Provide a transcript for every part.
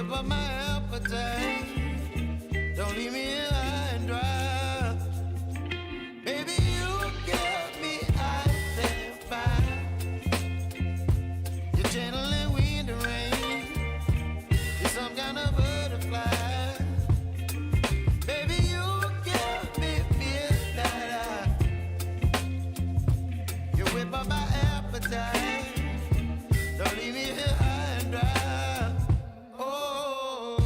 whip up my appetite. Don't leave me here high and dry. Baby, you give me ice and fire. You're channeling wind and rain. You're some kind of butterfly. Baby, you give me feels that you whip up my appetite. Don't leave me here high and dry. Oh,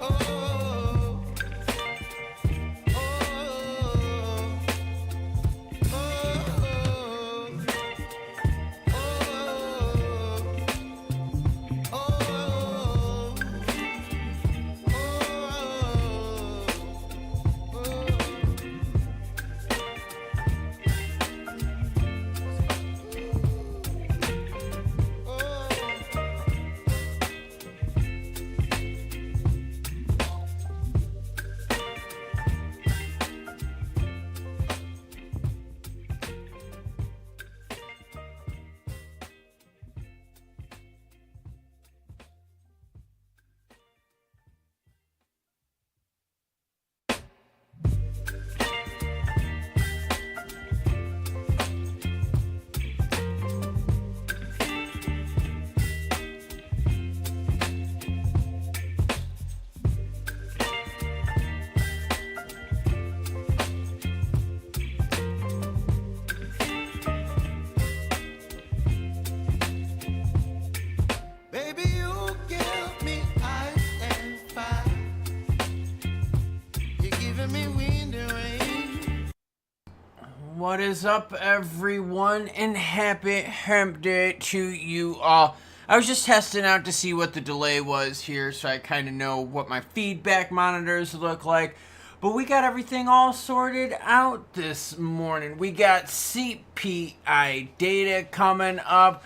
oh, oh, oh, baby, you give me ice and fire. You're giving me wind and rain. What is up, everyone, and happy Hemp Day to you all. I was just testing out to see what the delay was here, so I kind of know what my feedback monitors look like. But we got everything all sorted out this morning. We got CPI data coming up.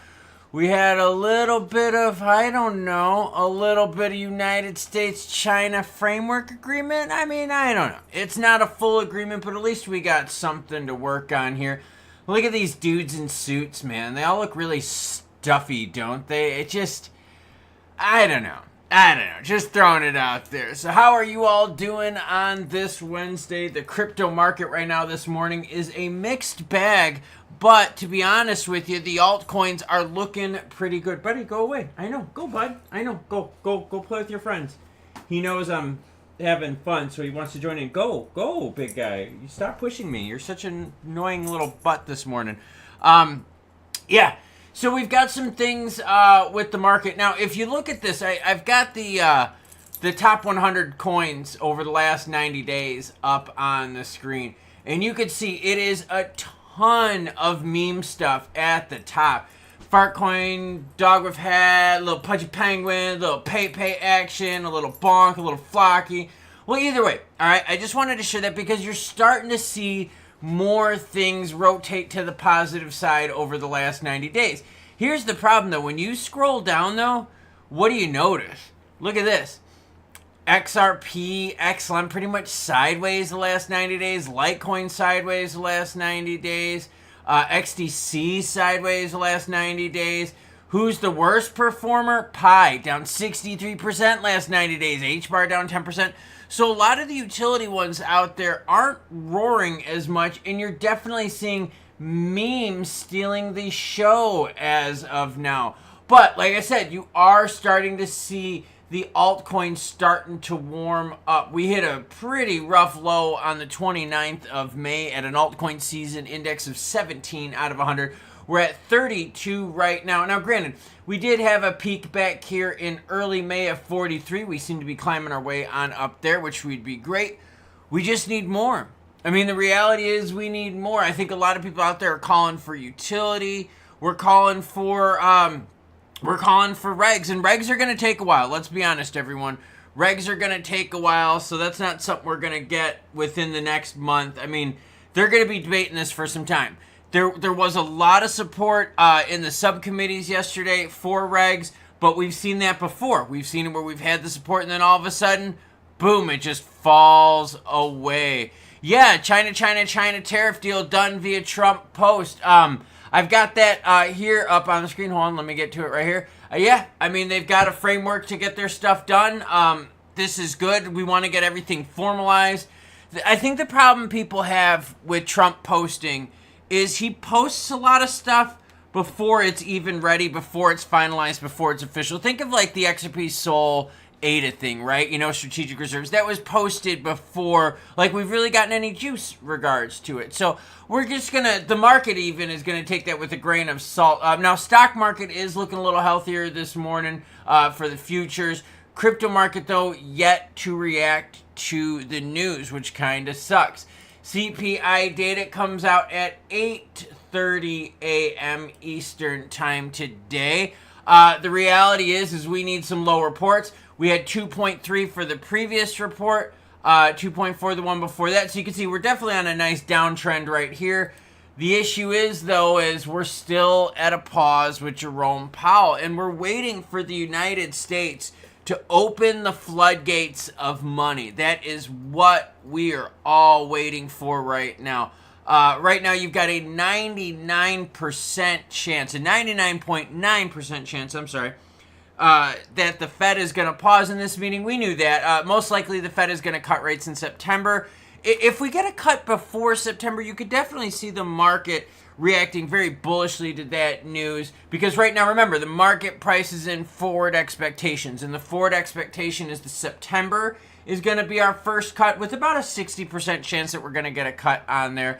We had a little bit of, a little bit of United States-China framework agreement. I mean, I don't know. It's not a full agreement, but at least we got something to work on here. Look at these dudes in suits, man. They all look really stuffy, don't they? It just, I don't know. Just throwing it out there. So how are you all doing on this Wednesday? The crypto market right now this morning is a mixed bag. But to be honest with you, the altcoins are looking pretty good. Buddy, go away. I know. Go, bud. I know. Go play with your friends. He knows I'm having fun, so he wants to join in. Go, big guy. You stop pushing me. You're such an annoying little butt this morning. Yeah. So we've got some things with the market. Now, if you look at this, I've got the top 100 coins over the last 90 days up on the screen. And you can see it is a ton of meme stuff at the top. Fartcoin, dog with hat, little pudgy penguin, little pay action, a little bonk, a little flocky. Well, either way, all right, I just wanted to share that because you're starting to see more things rotate to the positive side over the last 90 days. Here's the problem, though. When you scroll down, though, what do you notice? Look at this. XRP, XLM pretty much sideways the last 90 days. Litecoin sideways the last 90 days. XDC sideways the last 90 days. Who's the worst performer? Pi, down 63% last 90 days. HBAR down 10%. So a lot of the utility ones out there aren't roaring as much, and you're definitely seeing memes stealing the show as of now. But like I said, you are starting to see the altcoins starting to warm up. We hit a pretty rough low on the 29th of May at an altcoin season index of 17 out of 100. We're at 32 right now. Now, granted, we did have a peak back here in early May of 43. We seem to be climbing our way on up there, which would be great. We just need more. I mean, the reality is we need more. I think a lot of people out there are calling for utility. We're calling for regs, and regs are going to take a while. Let's be honest, everyone. Regs are going to take a while, so that's not something we're going to get within the next month. I mean, they're going to be debating this for some time. There was a lot of support in the subcommittees yesterday for regs, but we've seen that before. We've seen it where we've had the support, and then all of a sudden, boom, it just falls away. Yeah, China tariff deal done via Trump post. I've got that here up on the screen. Hold on, let me get to it right here. Yeah, I mean, they've got a framework to get their stuff done. This is good. We want to get everything formalized. I think the problem people have with Trump posting is he posts a lot of stuff before it's even ready, before it's finalized, before it's official. Think of like the XRP Sol ADA thing, right? You know, strategic reserves. That was posted before, like, we've really gotten any juice regards to it. So we're just gonna, the market even is gonna take that with a grain of salt. Now, stock market is looking a little healthier this morning for the futures. Crypto market, though, yet to react to the news, which kind of sucks. CPI data comes out at 8:30 a.m. Eastern time today. The reality is we need some low reports. We had 2.3 for the previous report, 2.4 the one before that. So you can see we're definitely on a nice downtrend right here. The issue is, though, is we're still at a pause with Jerome Powell, and we're waiting for the United States to open the floodgates of money. That is what we are all waiting for right now. Right now, you've got a 99% chance, a 99.9% chance, I'm sorry, that the Fed is going to pause in this meeting. We knew that. Most likely the Fed is going to cut rates in September. If we get a cut before September, you could definitely see the market reacting very bullishly to that news, because right now, remember, the market prices in forward expectations, and the forward expectation is that September is going to be our first cut, with about a 60% chance that we're going to get a cut on there.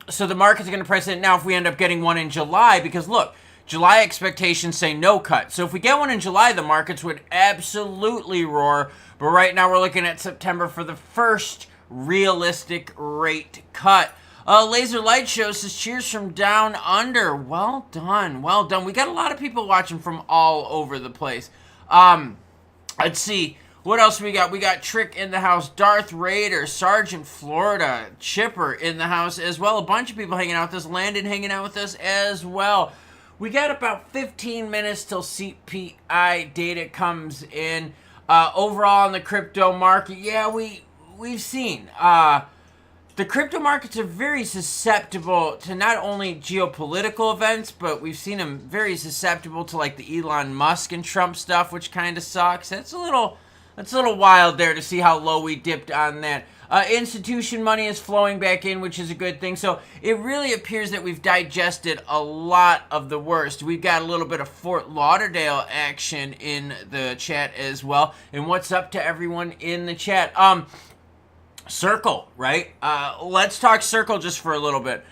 So the market's going to price it now if we end up getting one in July, because look, July expectations say no cut. So if we get one in July, the markets would absolutely roar. But right now we're looking at September for the first realistic rate cut. Laser Light Show says, cheers from down under. Well done. Well done. We got a lot of people watching from all over the place. Let's see. What else we got? We got Trick in the house, Darth Raider, Sergeant Florida, Chipper in the house as well. A bunch of people hanging out with us. Landon hanging out with us as well. We got about 15 minutes till CPI data comes in. Overall in the crypto market, yeah, we've seen the crypto markets are very susceptible to not only geopolitical events, but we've seen them very susceptible to like the Elon Musk and Trump stuff, which kind of sucks. That's a little wild there to see how low we dipped on that. Institution money is flowing back in, which is a good thing. So it really appears that we've digested a lot of the worst. We've got a little bit of Fort Lauderdale action in the chat as well. And what's up to everyone in the chat? Circle, right? Let's talk Circle just for a little bit.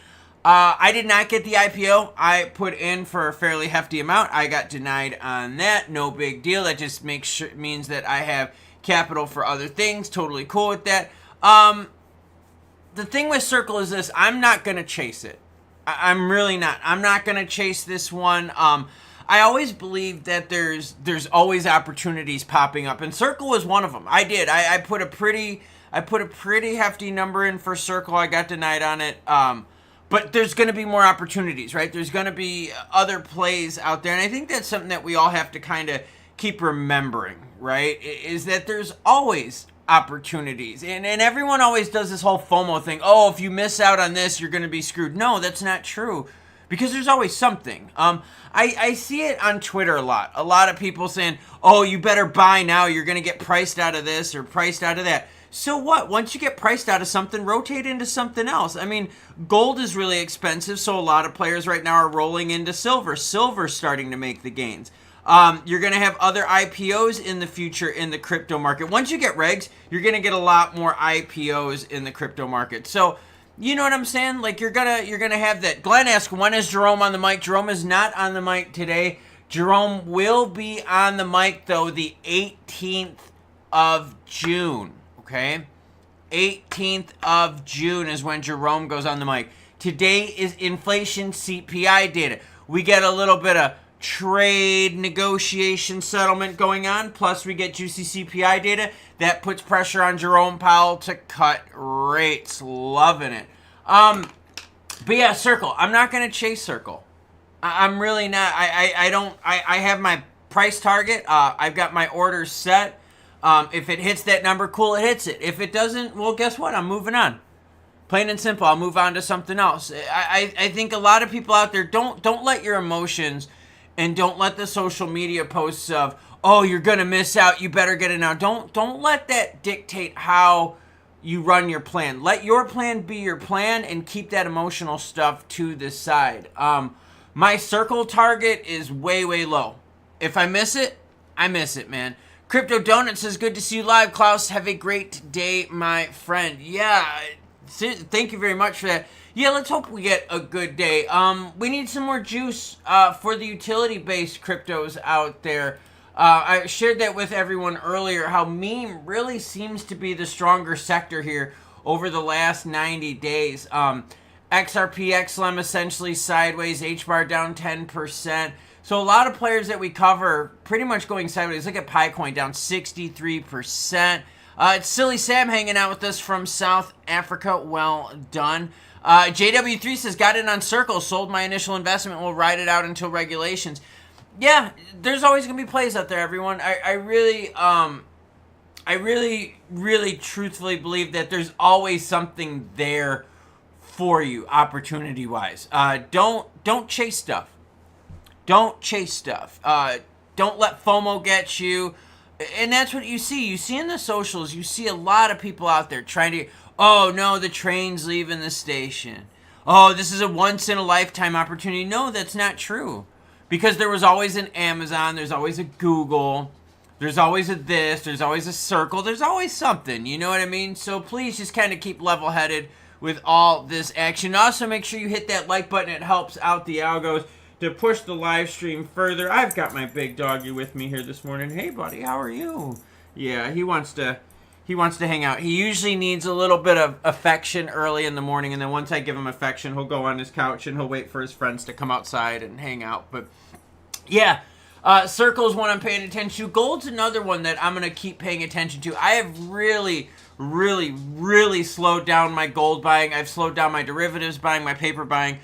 I did not get the IPO. I put in for a fairly hefty amount. I got denied on that. No big deal. That just means that I have capital for other things. Totally cool with that. The thing with Circle is this. I'm not going to chase it. I'm really not. I'm not going to chase this one. I always believe that there's always opportunities popping up, and Circle was one of them. I did. I put a pretty hefty number in for Circle. I got denied on it. But there's going to be more opportunities, right? There's going to be other plays out there. And I think that's something that we all have to kind of keep remembering, right? Is that there's always opportunities. And everyone always does this whole FOMO thing. Oh, if you miss out on this, you're going to be screwed. No, that's not true. Because there's always something. I see it on Twitter a lot. A lot of people saying, oh, you better buy now. You're going to get priced out of this or priced out of that. So what? Once you get priced out of something, rotate into something else. I mean, gold is really expensive, so a lot of players right now are rolling into silver. Silver's starting to make the gains. You're going to have other IPOs in the future in the crypto market. Once you get regs, you're going to get a lot more IPOs in the crypto market. So, you know what I'm saying? Like, you're gonna have that. Glenn asked, when is Jerome on the mic? Jerome is not on the mic today. Jerome will be on the mic, though, the 18th of June. Okay, 18th of June is when Jerome goes on the mic. Today is inflation CPI data. We get a little bit of trade negotiation settlement going on, plus we get juicy CPI data. That puts pressure on Jerome Powell to cut rates. Loving it. But yeah, Circle. I'm not going to chase Circle. I'm really not. I have my price target. I've got my orders set. If it hits that number, cool, it hits it. If it doesn't, well, guess what? I'm moving on. Plain and simple. I'll move on to something else. I think a lot of people out there, don't let your emotions and don't let the social media posts of, oh, you're gonna miss out, you better get it now. Don't let that dictate how you run your plan. Let your plan be your plan and keep that emotional stuff to the side. My circle target is way, way low. If I miss it, I miss it, man. Crypto Donut says, good to see you live, Klaus. Have a great day, my friend. Yeah, thank you very much for that. Yeah, let's hope we get a good day. We need some more juice for the utility-based cryptos out there. I shared that with everyone earlier, how meme really seems to be the stronger sector here over the last 90 days. XRP, XLM essentially sideways, HBAR down 10%. So a lot of players that we cover pretty much going sideways. Look at Picoin down 63%. It's Silly Sam hanging out with us from South Africa. Well done. JW3 says, got in on Circle, sold my initial investment, will ride it out until regulations. Yeah, there's always going to be plays out there, everyone. I really truthfully believe that there's always something there for you, opportunity-wise. Don't chase stuff. Don't chase stuff. Don't let FOMO get you. And that's what you see. You see in the socials, you see a lot of people out there trying to, oh, no, the train's leaving the station. Oh, this is a once-in-a-lifetime opportunity. No, that's not true. Because there was always an Amazon, there's always a Google, there's always a this, there's always a Circle, there's always something, you know what I mean? So please just kind of keep level-headed with all this action. Also, make sure you hit that like button. It helps out the algos to push the live stream further. I've got my big doggy with me here this morning. Hey, buddy, how are you? Yeah, he wants to hang out. He usually needs a little bit of affection early in the morning, and then once I give him affection, he'll go on his couch and he'll wait for his friends to come outside and hang out. But yeah, Circle's one I'm paying attention to. Gold's another one that I'm going to keep paying attention to. I have really slowed down my gold buying. I've slowed down my derivatives buying, my paper buying,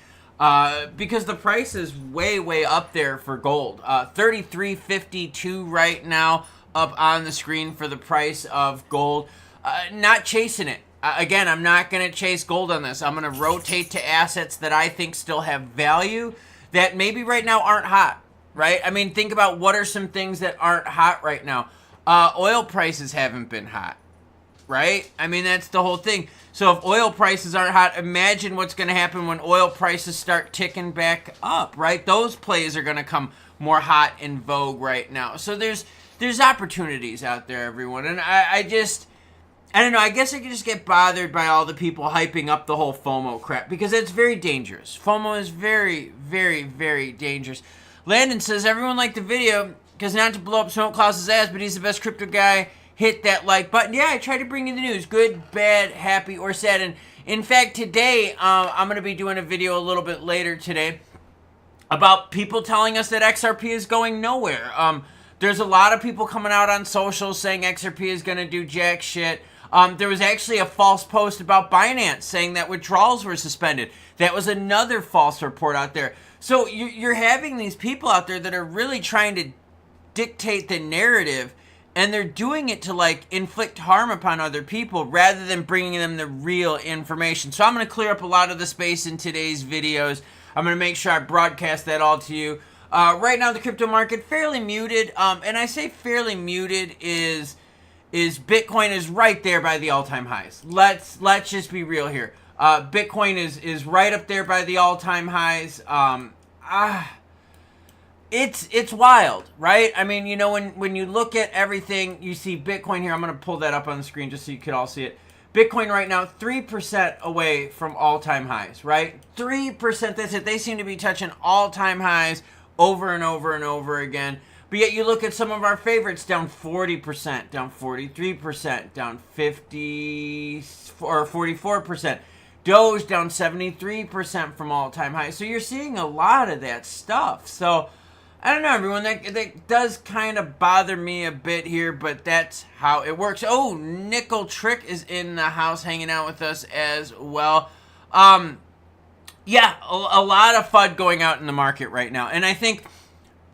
because the price is way up there for gold. 33.52 right now up on the screen for the price of gold. Not chasing it. Again, I'm not going to chase gold on this. I'm going to rotate to assets that I think still have value that maybe right now aren't hot, right? I mean, think about what are some things that aren't hot right now. Oil prices haven't been hot, right? I mean, that's the whole thing. So if oil prices aren't hot, imagine what's going to happen when oil prices start ticking back up, right? Those plays are going to come more hot in vogue right now. So there's opportunities out there, everyone. And I don't know, I guess I could just get bothered by all the people hyping up the whole FOMO crap because it's very dangerous. FOMO is very dangerous. Landon says, everyone liked the video because not to blow up Smoke Klaus's ass, but he's the best crypto guy. Hit that like button. Yeah, I tried to bring you the news. Good, bad, happy, or sad. And in fact, today, I'm going to be doing a video a little bit later today about people telling us that XRP is going nowhere. There's a lot of people coming out on social saying XRP is going to do jack shit. There was actually a false post about Binance saying that withdrawals were suspended. That was another false report out there. So you're having these people out there that are really trying to dictate the narrative, and they're doing it to like inflict harm upon other people rather than bringing them the real information. So I'm going to clear up a lot of the space in today's videos. I'm going to make sure I broadcast that all to you. Right now, the crypto market fairly muted, and I say fairly muted is Bitcoin is right there by the all-time highs. Let's just be real here. Bitcoin is right up there by the all-time highs. It's wild, right? I mean, you know, when you look at everything, you see Bitcoin here. I'm going to pull that up on the screen just so you could all see it. Bitcoin right now, 3% away from all-time highs, right? 3%, that's it. They seem to be touching all-time highs over and over and over again. But yet you look at some of our favorites down 40%, down 43%, down 50 or 44%. Doge down 73% from all-time highs. So you're seeing a lot of that stuff. So I don't know, everyone. That does kind of bother me a bit here, but that's how it works. Oh, Nickel Trick is in the house hanging out with us as well. Yeah, a lot of FUD going out in the market right now. And I think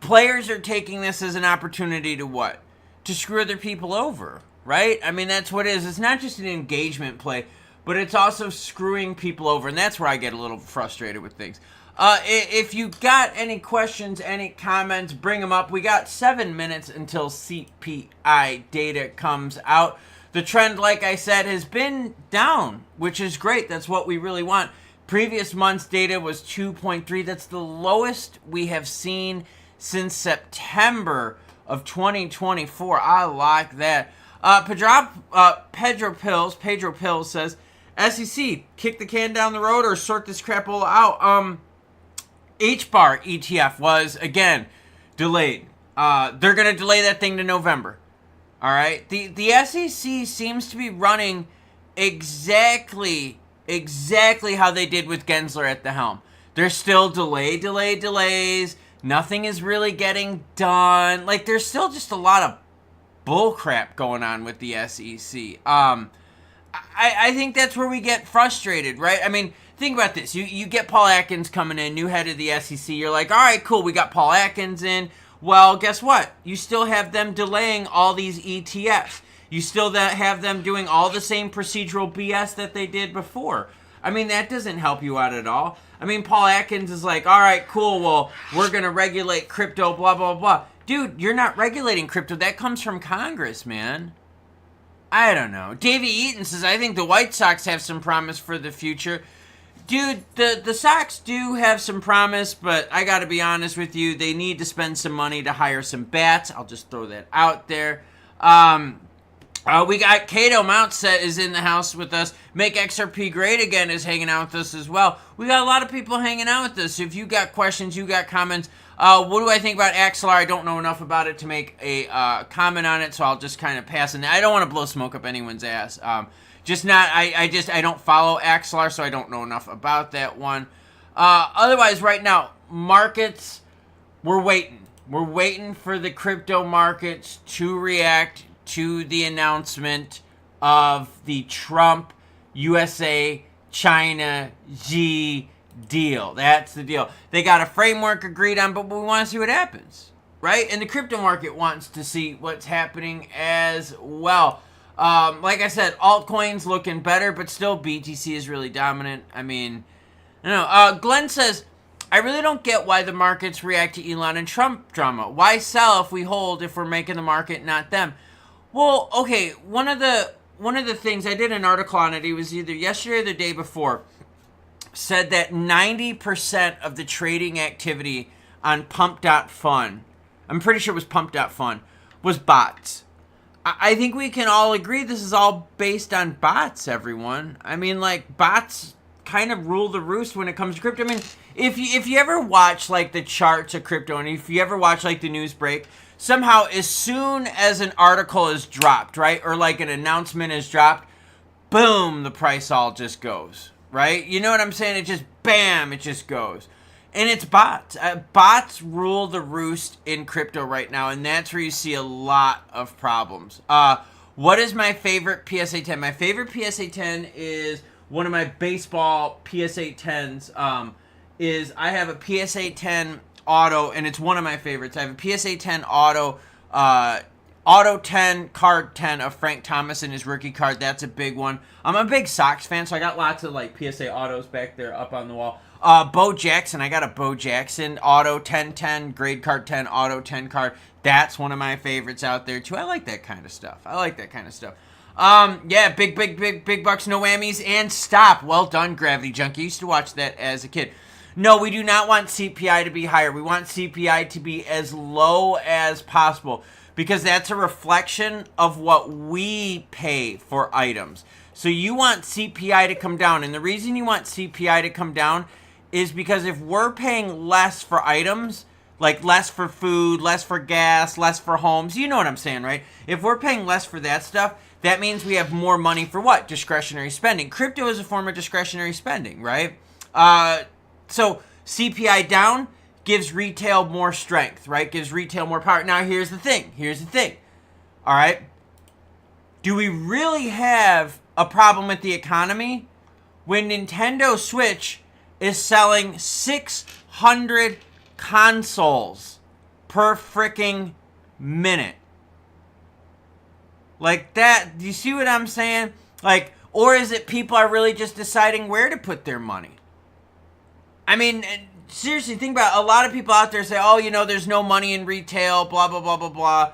players are taking this as an opportunity to what? to screw other people over, right? I mean, that's what it is. It's not just an engagement play, but it's also screwing people over, and that's where I get a little frustrated with things. If you got any questions, any comments, bring them up. We got 7 minutes until CPI data comes out. The trend, like I said, has been down, which is great. That's what we really want. Previous month's data was 2.3. That's the lowest we have seen since September of 2024. I like that. Pedro Pills says, SEC, kick the can down the road or sort this crapola out. HBAR ETF was, again, delayed. They're going to delay that thing to November. All right? The SEC seems to be running exactly how they did with Gensler at the helm. There's still delays. Nothing is really getting done. Like, there's still just a lot of bullcrap going on with the SEC. I think that's where we get frustrated, right? I mean, think about this. You get Paul Atkins coming in, new head of the SEC. You're like, all right, cool, we got Paul Atkins in. Well, guess what? You still have them delaying all these ETFs. You still have them doing all the same procedural BS that they did before. I mean, that doesn't help you out at all. I mean, Paul Atkins is like, all right, cool, well, we're going to regulate crypto, blah, blah, blah. Dude, you're not regulating crypto. That comes from Congress, man. I don't know. Davey Eaton says, I think the White Sox have some promise for the future. Dude, the Sox do have some promise, but I got to be honest with you. They need to spend some money to hire some bats. I'll just throw that out there. We got Cato Mountset is in the house with us. Make XRP Great Again is hanging out with us as well. We got a lot of people hanging out with us. If you got questions, you got comments. What do I think about Axelar? I don't know enough about it to make a comment on it, so I'll just kind of pass it. I don't want to blow smoke up anyone's ass. I don't follow Axelar, so I don't know enough about that one. Otherwise, right now, markets, we're waiting. We're waiting for the crypto markets to react to the announcement of the Trump, USA, China, G deal. That's the deal. They got a framework agreed on, but we want to see what happens, right? And the crypto market wants to see what's happening as well. Like I said, altcoins looking better, but still BTC is really dominant. I mean, I don't know. Glenn says, I really don't get why the markets react to Elon and Trump drama. Why sell if we hold, if we're making the market, not them? Well, okay, one of the things, I did an article on it, it was either yesterday or the day before, said that 90% of the trading activity on Pump.Fun, I'm pretty sure it was Pump.Fun, was bots. I think we can all agree this is all based on bots, everyone. I mean, like, bots kind of rule the roost when it comes to crypto. I mean, if you ever watch, like, the charts of crypto, and if you ever watch, like, the news break, somehow as soon as an article is dropped, right, or, like, an announcement is dropped, boom, the price all just goes, right? You know what I'm saying? It just, bam, it just goes. And it's bots. Bots rule the roost in crypto right now, and that's where you see a lot of problems. What is my favorite PSA 10? My favorite PSA 10 is one of my baseball PSA 10s. Is I have a PSA 10 auto, and it's one of my favorites. I have a PSA 10 auto, auto 10, card 10 of Frank Thomas and his rookie card. That's a big one. I'm a big Sox fan, so I got lots of like PSA autos back there up on the wall. Bo Jackson, I got a Bo Jackson auto 10-10, grade card 10, auto 10 card. That's one of my favorites out there too. I like that kind of stuff. Yeah, big bucks, no whammies, and stop. Well done, Gravity Junkie. Used to watch that as a kid. No, we do not want CPI to be higher. We want CPI to be as low as possible because that's a reflection of what we pay for items. So you want CPI to come down, and the reason you want CPI to come down is because if we're paying less for items, like less for food, less for gas, less for homes, you know what I'm saying, right? If we're paying less for that stuff, that means we have more money for what? Discretionary spending. Crypto is a form of discretionary spending, right? So CPI down gives retail more strength, right? Gives retail more power. Now, here's the thing. All right? Do we really have a problem with the economy when Nintendo Switch is selling 600 consoles per freaking minute? Like that, do you see what I'm saying? Like, or is it people are really just deciding where to put their money? I mean, seriously, think about it. A lot of people out there say, oh, there's no money in retail, blah, blah, blah, blah, blah.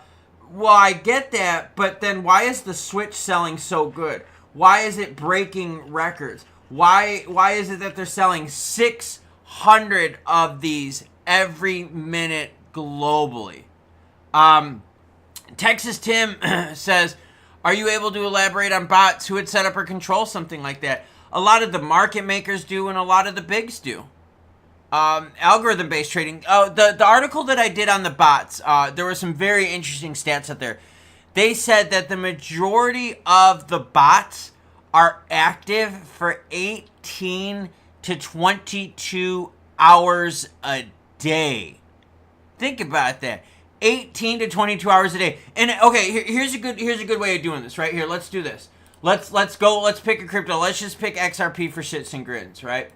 Well, I get that, but then why is the Switch selling so good? Why is it breaking records? Why is it that they're selling 600 of these every minute globally? Texas Tim says, are you able to elaborate on bots who would set up or control something like that? A lot of the market makers do, and a lot of the bigs do. Algorithm-based trading. The article that I did on the bots, there were some very interesting stats out there. They said that the majority of the bots are active for 18 to 22 hours a day. Think about that. 18 to 22 hours a day. And okay, here's a good way of doing this, right? Here, let's do this. Let's pick a crypto. Let's just pick XRP for shits and grins, right?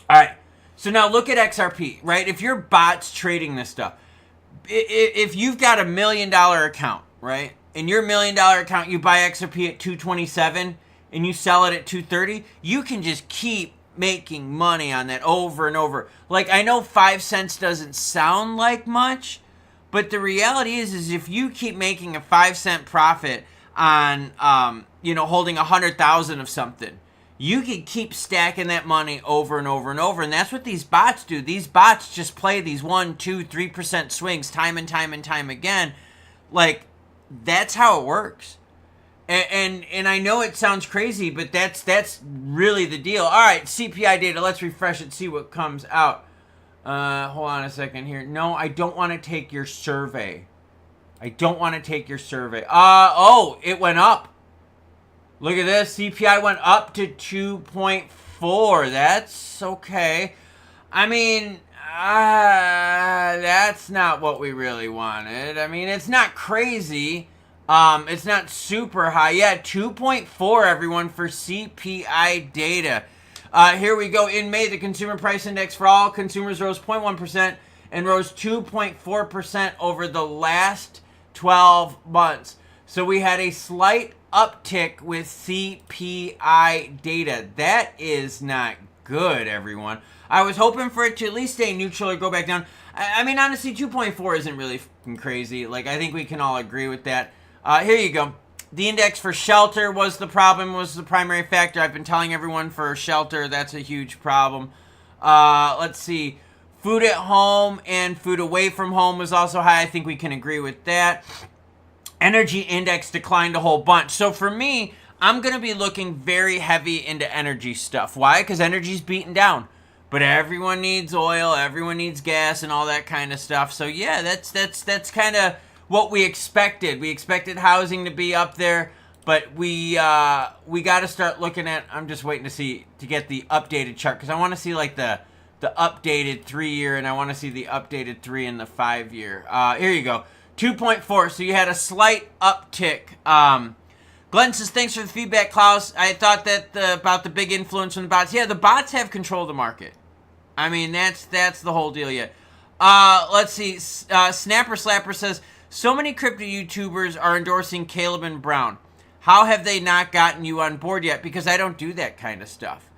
All right. So now look at XRP, right? If you're bots trading this stuff, if you've got $1 million account, right? In your $1 million account, you buy XRP at 227 and you sell it at 230, you can just keep making money on that over and over. Like, I know 5 cents doesn't sound like much, but the reality is if you keep making a 5 cent profit on, holding 100,000 of something, you can keep stacking that money over and over and over. And that's what these bots do. These bots just play these 1%, 2%, 3% swings time and time and time again. Like, that's how it works. And I know it sounds crazy, but that's really the deal. All right, CPI data. Let's refresh it, see what comes out. Hold on a second here. No, I don't want to take your survey. It went up. Look at this. CPI went up to 2.4. That's okay. I mean, that's not what we really wanted. I mean, it's not crazy. It's not super high. Yeah, 2.4, everyone, for CPI data. Here we go. In May, the Consumer Price Index for all consumers rose 0.1% and rose 2.4% over the last 12 months. So we had a slight uptick with CPI data. That is not good, everyone. I was hoping for it to at least stay neutral or go back down. I mean, honestly, 2.4 isn't really fucking crazy. Like, I think we can all agree with that. Here you go. The index for shelter was the primary factor. I've been telling everyone for shelter, that's a huge problem. Let's see. Food at home and food away from home was also high. I think we can agree with that. Energy index declined a whole bunch. So for me, I'm going to be looking very heavy into energy stuff. Why? Because energy's beaten down. But everyone needs oil, everyone needs gas and all that kind of stuff. So yeah, that's kind of what we expected. We expected housing to be up there, but we got to start looking at, I'm just waiting to get the updated chart because I want to see like the updated 3-year and I want to see the updated 3 and the 5-year. Here you go. 2.4. So you had a slight uptick. Glenn says, thanks for the feedback, Klaus. I thought that about the big influence from the bots. Yeah, the bots have control of the market. I mean, that's the whole deal yet. Let's see. Snapper Slapper says, so many crypto YouTubers are endorsing Caleb and Brown. How have they not gotten you on board yet? Because I don't do that kind of stuff.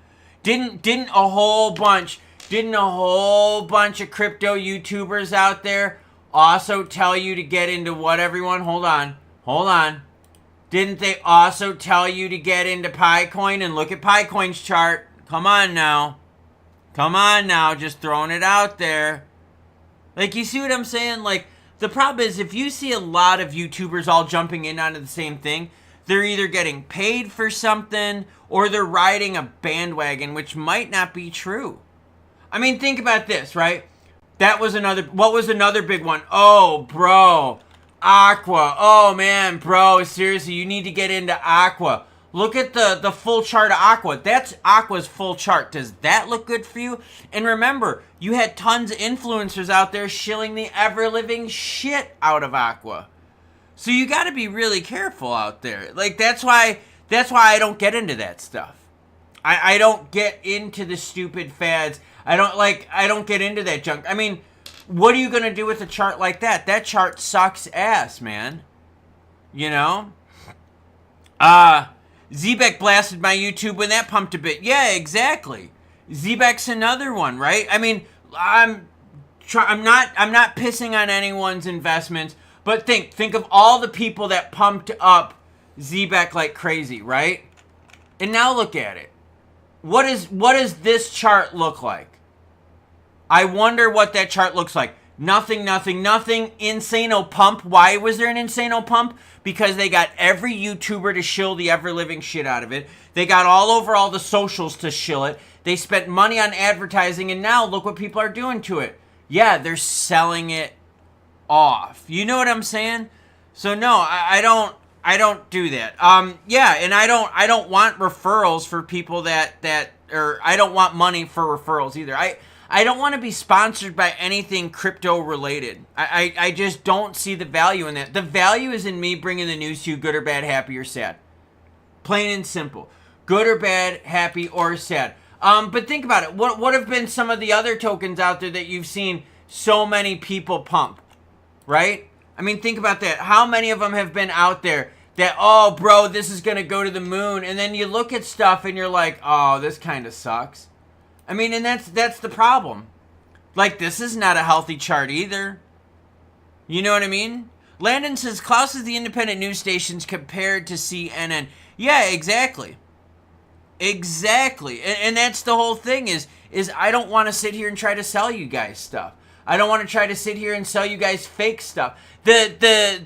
Didn't a whole bunch of crypto YouTubers out there also tell you to get into what, everyone? Hold on. Didn't they also tell you to get into Picoin and look at Picoin's chart? Come on now, just throwing it out there. Like, you see what I'm saying? Like, the problem is if you see a lot of YouTubers all jumping in onto the same thing, they're either getting paid for something or they're riding a bandwagon, which might not be true. I mean, think about this, right? What was another big one? Oh, bro, Aqua. Oh, man, bro, seriously, you need to get into Aqua. Look at the full chart of Aqua. That's Aqua's full chart. Does that look good for you? And remember, you had tons of influencers out there shilling the ever-living shit out of Aqua. So you got to be really careful out there. Like, that's why I don't get into that stuff. I don't get into the stupid fads. I don't get into that junk. I mean, what are you going to do with a chart like that? That chart sucks ass, man. You know? Zbeck blasted my YouTube when that pumped a bit. Yeah, exactly. Zbeck's another one, right? I mean, I'm not pissing on anyone's investments, but think of all the people that pumped up Zbeck like crazy, right? And now look at it. What does this chart look like? I wonder what that chart looks like. Nothing. Insano pump. Why was there an insano pump? Because they got every YouTuber to shill the ever-living shit out of it. They got all over all the socials to shill it. They spent money on advertising, and now look what people are doing to it. Yeah, they're selling it off. You know what I'm saying? So no, I don't do that. Yeah, and I don't want referrals for people that or I don't want money for referrals either. I don't want to be sponsored by anything crypto related. I just don't see the value in that. The value is in me bringing the news to you, good or bad, happy or sad. Plain and simple. Good or bad, happy or sad. But think about it. What have been some of the other tokens out there that you've seen so many people pump? Right? I mean, think about that. How many of them have been out there that, oh, bro, this is going to go to the moon. And then you look at stuff and you're like, oh, this kind of sucks. I mean, and that's the problem. Like, this is not a healthy chart either. You know what I mean? Landon says, Klaus is the independent news stations compared to CNN. Yeah, exactly. Exactly. And that's the whole thing is I don't want to sit here and try to sell you guys stuff. I don't want to try to sit here and sell you guys fake stuff. The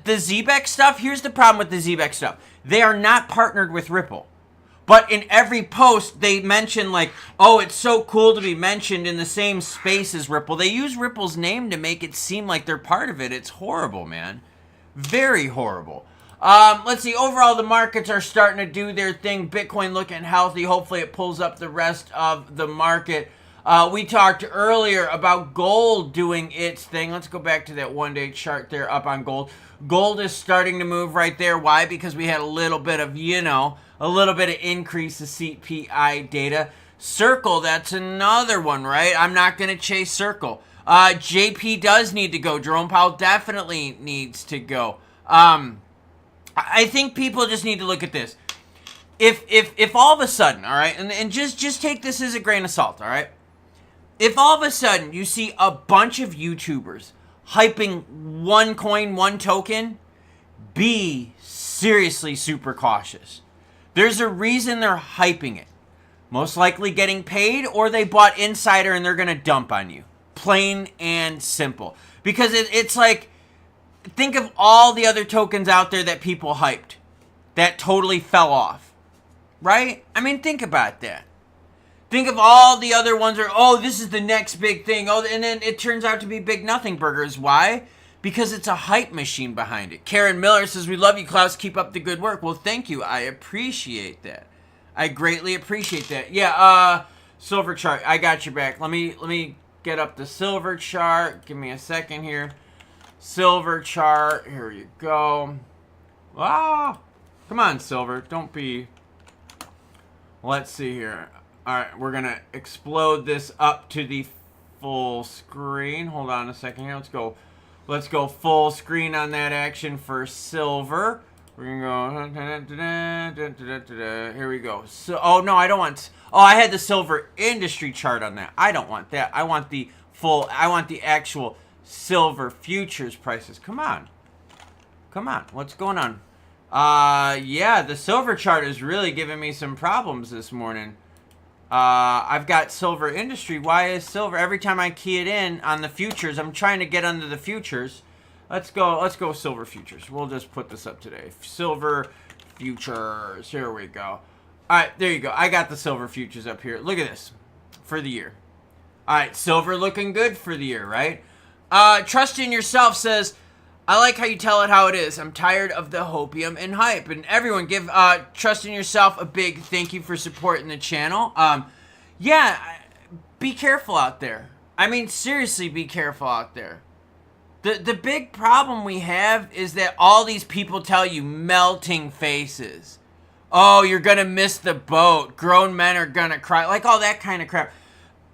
Zbeck stuff, here's the problem with the Zbeck stuff. They are not partnered with Ripple. But in every post, they mention like, oh, it's so cool to be mentioned in the same space as Ripple. They use Ripple's name to make it seem like they're part of it. It's horrible, man. Very horrible. Let's see. Overall, the markets are starting to do their thing. Bitcoin looking healthy. Hopefully, it pulls up the rest of the market. We talked earlier about gold doing its thing. Let's go back to that one-day chart there up on gold. Gold is starting to move right there. Why? Because we had a little bit of, a little bit of increase of CPI data. Circle, that's another one, right? I'm not going to chase Circle. JP does need to go. Jerome Powell definitely needs to go. I think people just need to look at this. If all of a sudden, all right, and just take this as a grain of salt, all right? If all of a sudden you see a bunch of YouTubers hyping one coin, one token, be seriously super cautious. There's a reason they're hyping it. Most likely getting paid, or they bought insider and they're going to dump on you. Plain and simple. Because it's like, think of all the other tokens out there that people hyped that totally fell off. Right? I mean, think about that. Think of all the other ones are, oh, this is the next big thing. Oh, and then it turns out to be big nothing burgers. Why? Because it's a hype machine behind it. Karen Miller says, we love you, Klaus. Keep up the good work. Well, thank you. I appreciate that. I greatly appreciate that. Yeah, silver chart. I got your back. Let me get up the silver chart. Give me a second here. Silver chart. Here you go. Ah, come on, silver. Don't be... Let's see here. All right, we're going to explode this up to the full screen. Hold on a second here. Let's go full screen on that action for silver. We're going to go. Here we go. So, oh, no, I don't want... Oh, I had the silver industry chart on that. I don't want that. I want the actual silver futures prices. Come on. What's going on? Yeah, the silver chart is really giving me some problems this morning. I've got silver industry. Why is silver? Every time I key it in on the futures, I'm trying to get under the futures. Let's go silver futures. We'll just put this up today. Silver futures. Here we go. All right, there you go. I got the silver futures up here. Look at this for the year. All right, silver looking good for the year, right? Trust in Yourself says, I like how you tell it how it is. I'm tired of the hopium and hype. And everyone, give Trust in Yourself a big thank you for supporting the channel. Yeah, be careful out there. I mean, seriously, be careful out there. The big problem we have is that all these people tell you melting faces. Oh, you're going to miss the boat. Grown men are going to cry. Like all that kind of crap.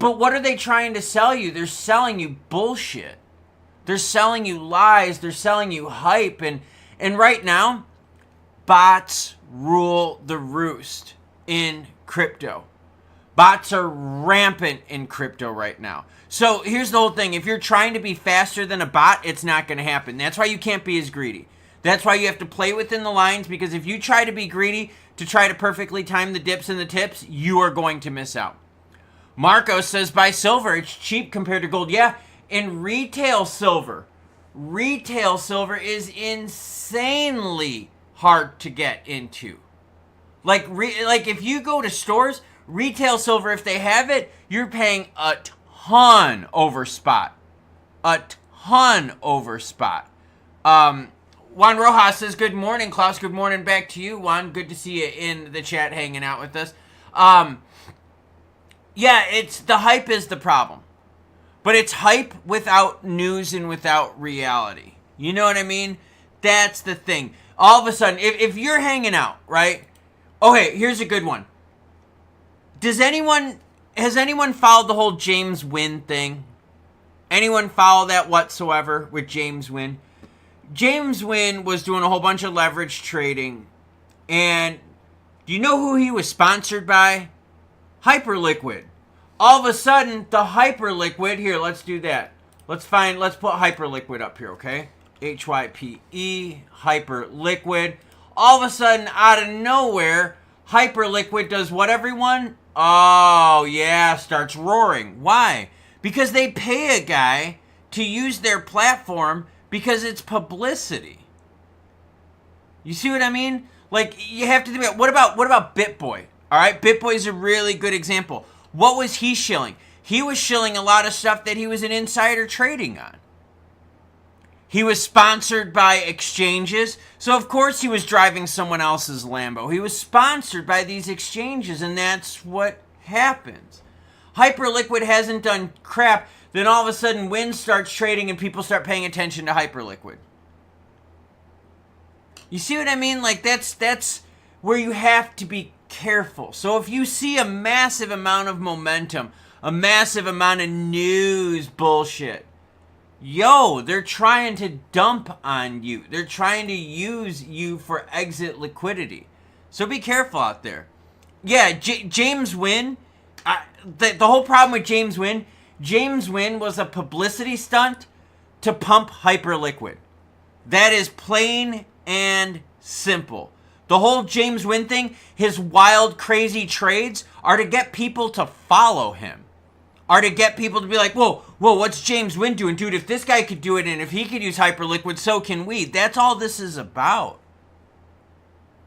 But what are they trying to sell you? They're selling you bullshit. They're selling you lies. They're selling you hype. And right now, bots rule the roost in crypto. Bots are rampant in crypto right now. So here's the whole thing. If you're trying to be faster than a bot, it's not going to happen. That's why you can't be as greedy. That's why you have to play within the lines, because if you try to be greedy to try to perfectly time the dips and the tips, you are going to miss out. Marco says buy silver. It's cheap compared to gold. Yeah, in retail silver is insanely hard to get into. Like if you go to stores, retail silver, if they have it, you're paying a ton over spot. A ton over spot. Juan Rojas says, good morning, Klaus. Good morning back to you, Juan. Good to see you in the chat hanging out with us. Yeah, it's the hype is the problem. But it's hype without news and without reality. You know what I mean? That's the thing. All of a sudden, if you're hanging out, right? Okay, here's a good one. Has anyone followed the whole James Wynn thing? Anyone follow that whatsoever with James Wynn? James Wynn was doing a whole bunch of leverage trading. And do you know who he was sponsored by? Hyperliquid. All of a sudden, the Hyperliquid, here, let's do that. Let's put Hyperliquid up here, okay? HYPE, Hyperliquid. All of a sudden, out of nowhere, Hyperliquid does what, everyone? Oh, yeah, starts roaring. Why? Because they pay a guy to use their platform because it's publicity. You see what I mean? Like, you have to think about, what about BitBoy? All right, BitBoy is a really good example. What was he shilling? He was shilling a lot of stuff that he was an insider trading on. He was sponsored by exchanges, so of course he was driving someone else's Lambo. He was sponsored by these exchanges, and that's what happens. Hyperliquid hasn't done crap, then all of a sudden Wynn starts trading and people start paying attention to Hyperliquid. You see what I mean? Like, that's where you have to be careful. So if you see a massive amount of momentum, a massive amount of news bullshit, they're trying to dump on you. They're trying to use you for exit liquidity. So be careful out there. Yeah, James Wynn, the whole problem with James Wynn was a publicity stunt to pump Hyperliquid. That is plain and simple. The whole James Wynn thing, his wild, crazy trades are to get people to follow him. Are to get people to be like, whoa, what's James Wynn doing? Dude, if this guy could do it and if he could use Hyperliquid, so can we. That's all this is about.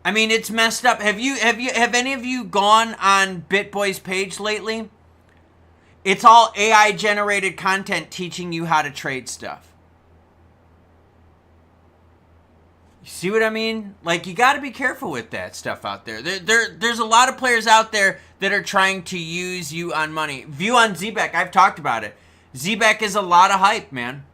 I mean, it's messed up. Have any of you gone on BitBoy's page lately? It's all AI generated content teaching you how to trade stuff. You see what I mean? Like, you got to be careful with that stuff out there. There's a lot of players out there that are trying to use you on money. View on ZBEC, I've talked about it. ZBEC is a lot of hype, man.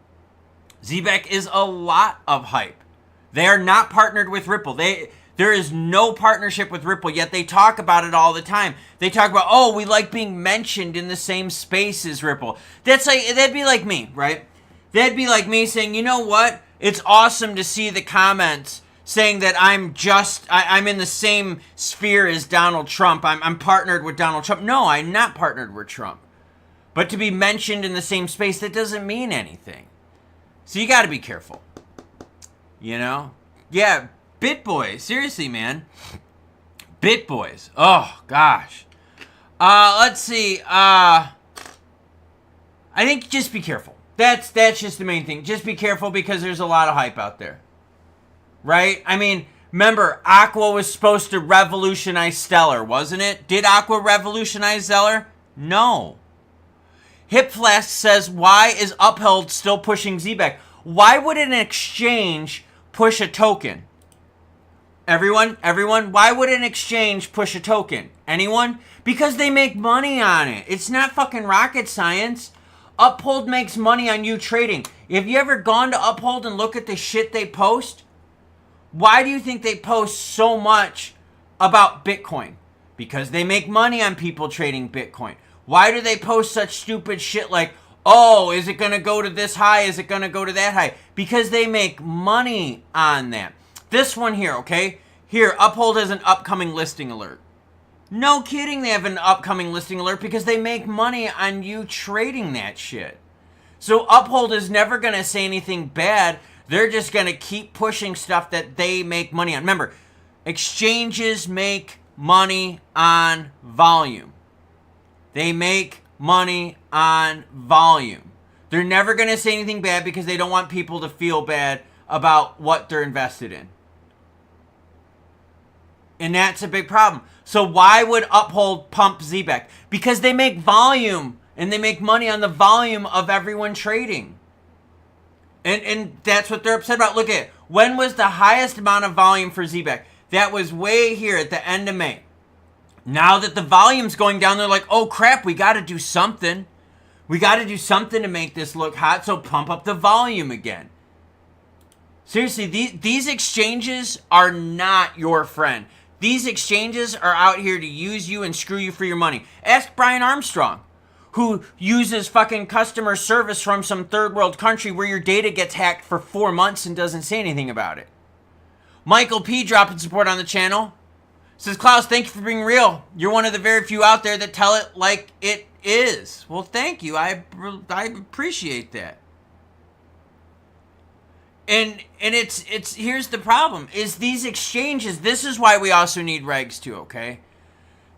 ZBEC is a lot of hype. They are not partnered with Ripple. There is no partnership with Ripple, yet they talk about it all the time. They talk about, oh, we like being mentioned in the same space as Ripple. That'd be like me, right? That'd be like me saying, you know what? It's awesome to see the comments saying that I'm in the same sphere as Donald Trump. I'm partnered with Donald Trump. No, I'm not partnered with Trump. But to be mentioned in the same space, that doesn't mean anything. So you got to be careful. You know? Yeah, BitBoy. Seriously, man. BitBoys. Oh, gosh. Let's see. I think just be careful. That's just the main thing. Just be careful because there's a lot of hype out there. Right? I mean, remember, Aqua was supposed to revolutionize Stellar, wasn't it? Did Aqua revolutionize Stellar? No. HipFlask says, why is Upheld still pushing ZBEC? Why would an exchange push a token? Everyone, why would an exchange push a token? Anyone? Because they make money on it. It's not fucking rocket science. Uphold makes money on you trading. Have you ever gone to Uphold and look at the shit they post? Why do you think they post so much about Bitcoin? Because they make money on people trading Bitcoin. Why do they post such stupid shit like, oh, is it going to go to this high? Is it going to go to that high? Because they make money on that. This one here, okay? Here, Uphold has an upcoming listing alert. No kidding, they have an upcoming listing alert because they make money on you trading that shit. So Uphold is never going to say anything bad. They're just going to keep pushing stuff that they make money on. Remember, exchanges make money on volume. They make money on volume. They're never going to say anything bad because they don't want people to feel bad about what they're invested in. And that's a big problem. So why would Uphold pump ZBEC? Because they make volume and they make money on the volume of everyone trading. And that's what they're upset about. Look at it. When was the highest amount of volume for ZBEC? That was way here at the end of May. Now that the volume's going down, they're like, oh crap, we got to do something. We got to do something to make this look hot, so pump up the volume again. Seriously, these exchanges are not your friend. These exchanges are out here to use you and screw you for your money. Ask Brian Armstrong, who uses fucking customer service from some third world country where your data gets hacked for 4 months and doesn't say anything about it. Michael P. dropping support on the channel. Says, Klaus, thank you for being real. You're one of the very few out there that tell it like it is. Well, thank you. I appreciate that. And it's here's the problem, is these exchanges, this is why we also need regs too, okay?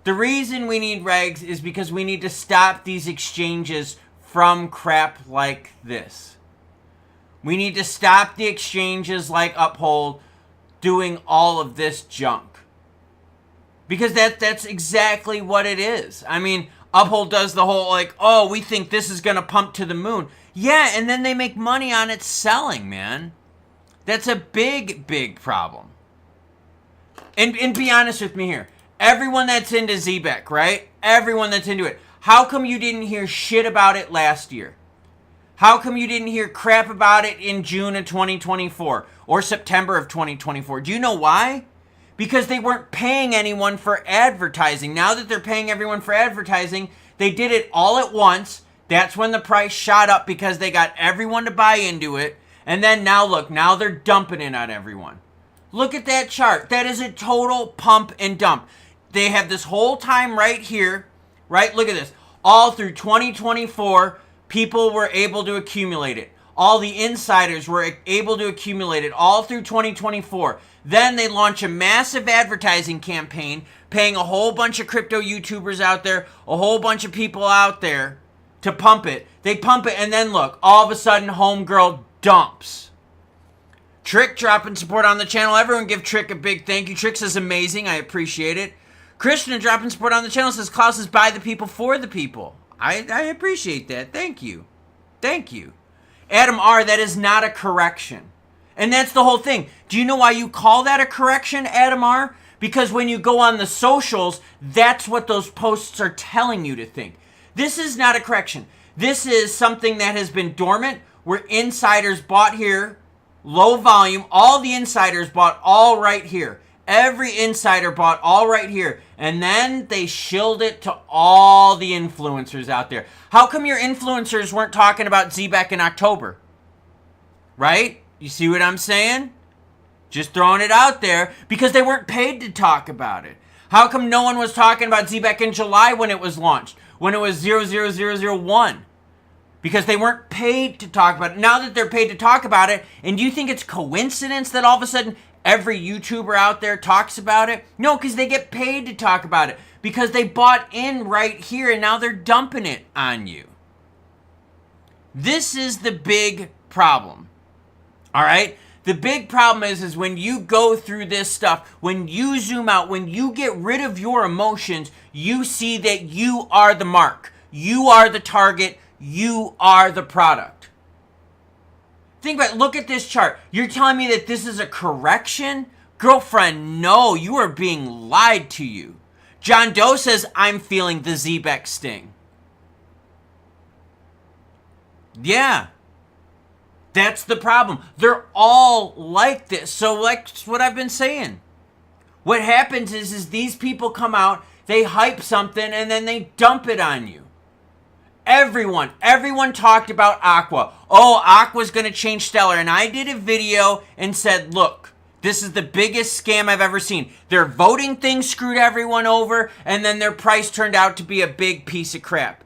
The reason we need regs is because we need to stop these exchanges from crap like this. We need to stop the exchanges like Uphold doing all of this junk. Because that's exactly what it is. I mean, Uphold does the whole like, oh, we think this is going to pump to the moon. Yeah, and then they make money on it selling, man. That's a big, big problem. And be honest with me here. Everyone that's into ZBEC, right? Everyone that's into it. How come you didn't hear shit about it last year? How come you didn't hear crap about it in June of 2024 or September of 2024? Do you know why? Because they weren't paying anyone for advertising. Now that they're paying everyone for advertising, they did it all at once. That's when the price shot up because they got everyone to buy into it. And then now look, now they're dumping it on everyone. Look at that chart. That is a total pump and dump. They have this whole time right here, right? Look at this. All through 2024, people were able to accumulate it. All the insiders were able to accumulate it all through 2024. Then they launch a massive advertising campaign, paying a whole bunch of crypto YouTubers out there, a whole bunch of people out there to pump it. They pump it, and then look, all of a sudden, homegirl dumps. Trick dropping support on the channel. Everyone give Trick a big thank you. Trick says amazing. I appreciate it. Christian dropping support on the channel says Klaus is by the people for the people. I appreciate that. Thank you. Thank you. Adam R., that is not a correction. And that's the whole thing. Do you know why you call that a correction, Adam R.? Because when you go on the socials, that's what those posts are telling you to think. This is not a correction. This is something that has been dormant, where insiders bought here, low volume. All the insiders bought all right here. Every insider bought all right here. And then they shilled it to all the influencers out there. How come your influencers weren't talking about ZBEC in October? Right? You see what I'm saying? Just throwing it out there because they weren't paid to talk about it. How come no one was talking about ZBEC in July when it was launched? When it was 00001? Because they weren't paid to talk about it. Now that they're paid to talk about it, and do you think it's coincidence that all of a sudden every YouTuber out there talks about it? No, because they get paid to talk about it. Because they bought in right here and now they're dumping it on you. This is the big problem. All right? The big problem is when you go through this stuff, when you zoom out, when you get rid of your emotions, you see that you are the mark. You are the target. You are the product. Think about it. Look at this chart. You're telling me that this is a correction? Girlfriend, no, you are being lied to you. John Doe says, I'm feeling the ZBEC sting. Yeah. That's the problem. They're all like this. So like what I've been saying. What happens is these people come out, they hype something, and then they dump it on you. Everyone talked about Aqua. Oh, Aqua's going to change Stellar. And I did a video and said, look, This is the biggest scam I've ever seen. Their voting thing screwed everyone over, and then their price turned out to be a big piece of crap.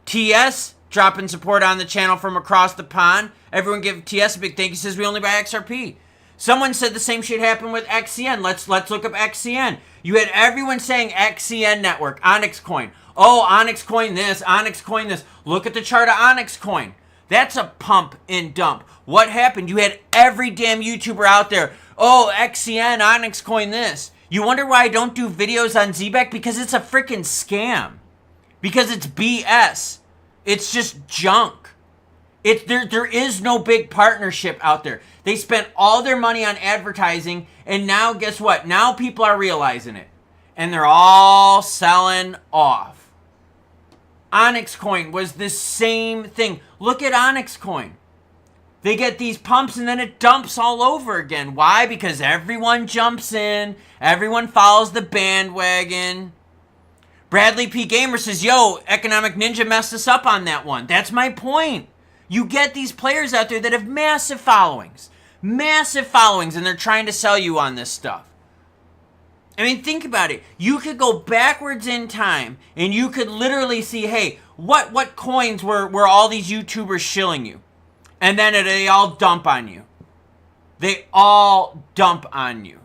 TS dropping support on the channel from across the pond. Everyone give TS a big thank you. Says we only buy XRP. Someone said the same shit happened with XCN. Let's look up XCN. You had everyone saying XCN network, Onyx Coin. Oh, Onyx Coin this, Onyx Coin this. Look at the chart of Onyx Coin. That's a pump and dump. What happened? You had every damn YouTuber out there. Oh, XCN, Onyx Coin this. You wonder why I don't do videos on ZBEC? Because it's a freaking scam. Because it's BS. It's just junk. There is no big partnership out there. They spent all their money on advertising, and now guess what? Now people are realizing it. And they're all selling off. Onyx Coin was the same thing. Look at Onyx Coin. They get these pumps and then it dumps all over again. Why? Because everyone jumps in. Everyone follows the bandwagon. Bradley P. Gamer says, yo, Economic Ninja messed us up on that one. That's my point. You get these players out there that have massive followings. Massive followings, and they're trying to sell you on this stuff. I mean, think about it. You could go backwards in time, and you could literally see, hey, what coins were all these YouTubers shilling you? And then they all dump on you. They all dump on you.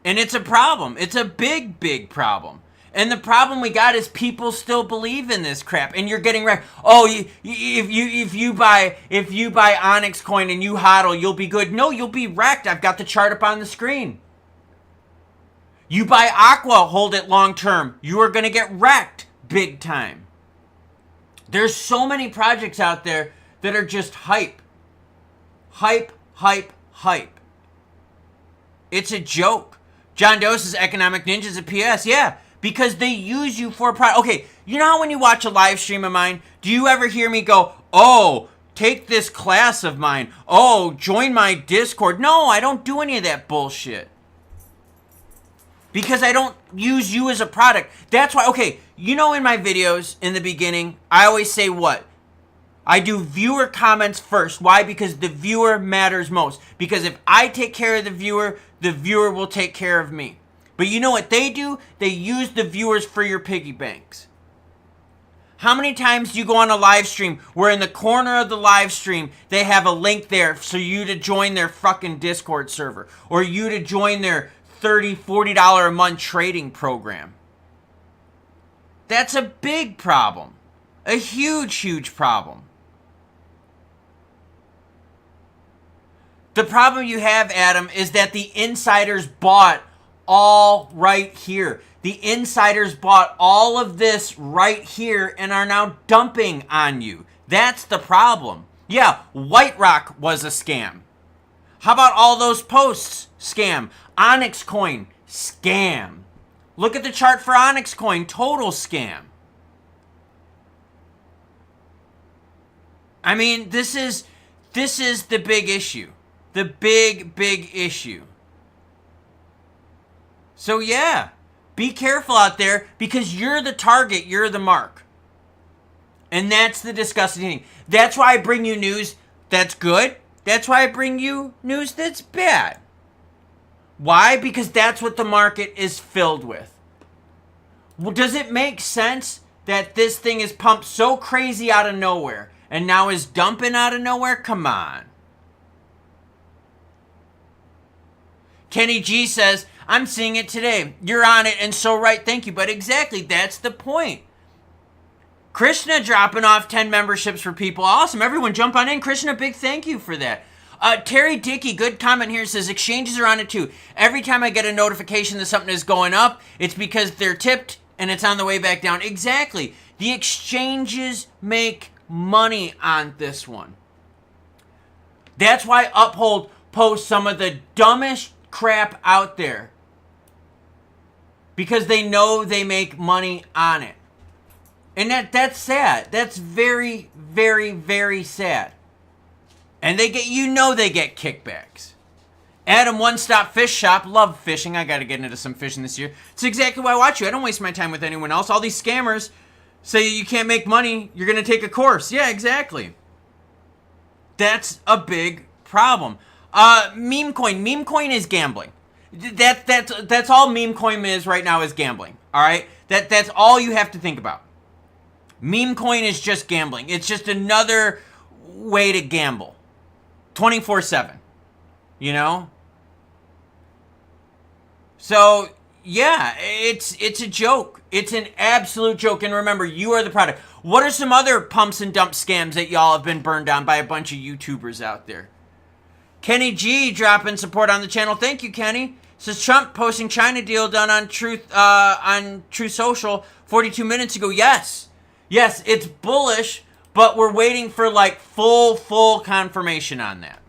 And it's a problem. It's a big, big problem. And the problem we got is people still believe in this crap, and you're getting wrecked. Oh, if you buy Onyx Coin and you hodl, you'll be good. No, you'll be wrecked. I've got the chart up on the screen. You buy Aqua, hold it long term. You are going to get wrecked big time. There's so many projects out there that are just hype. Hype, hype, hype. It's a joke. John Doe says Economic Ninja's a PS. Yeah, because they use you for a product. Okay, you know how when you watch a live stream of mine, do you ever hear me go, oh, take this class of mine. Oh, join my Discord. No, I don't do any of that bullshit. Because I don't use you as a product. That's why, okay, you know in my videos in the beginning, I always say what? I do viewer comments first. Why? Because the viewer matters most. Because if I take care of the viewer will take care of me. But you know what they do? They use the viewers for your piggy banks. How many times do you go on a live stream where in the corner of the live stream, they have a link there for you to join their fucking Discord server, or you to join their $30, $40 a month trading program? That's a big problem. A huge, huge problem. The problem you have, Adam, is that the insiders bought all right here. The insiders bought all of this right here and are now dumping on you. That's the problem. Yeah, White Rock was a scam. How about all those posts? Scam. Onyx Coin, scam. Look at the chart for Onyx Coin, total scam. I mean, this is the big issue. The big, big issue. So yeah, be careful out there because you're the target, you're the mark. And that's the disgusting thing. That's why I bring you news that's good. That's why I bring you news that's bad. Why? Because that's what the market is filled with. Well, does it make sense that this thing is pumped so crazy out of nowhere and now is dumping out of nowhere? Come on. Kenny G says, I'm seeing it today. You're on it and so right. Thank you. But exactly, that's the point. Krishna dropping off 10 memberships for people. Awesome. Everyone jump on in. Krishna, big thank you for that. Terry Dickey, good comment here, says exchanges are on it too. Every time I get a notification that something is going up, it's because they're tipped and it's on the way back down. Exactly. The exchanges make money on this one. That's why Uphold posts some of the dumbest crap out there. Because they know they make money on it. And that's sad. That's very, very, very sad. And they get, they get kickbacks. Adam One Stop Fish Shop, love fishing. I got to get into some fishing this year. It's exactly why I watch you. I don't waste my time with anyone else. All these scammers say you can't make money. You're going to take a course. Yeah, exactly. That's a big problem. Meme coin. Meme coin is gambling. That's all meme coin is right now is gambling. All right? That's all you have to think about. Meme coin is just gambling. It's just another way to gamble. 24/7. You know? So, yeah, it's a joke. It's an absolute joke. And remember, you are the product. What are some other pumps and dump scams that y'all have been burned on by a bunch of YouTubers out there? Kenny G dropping support on the channel. Thank you, Kenny. Says Trump posting China deal done on Truth Social 42 minutes ago. Yes, it's bullish, but we're waiting for like full confirmation on that.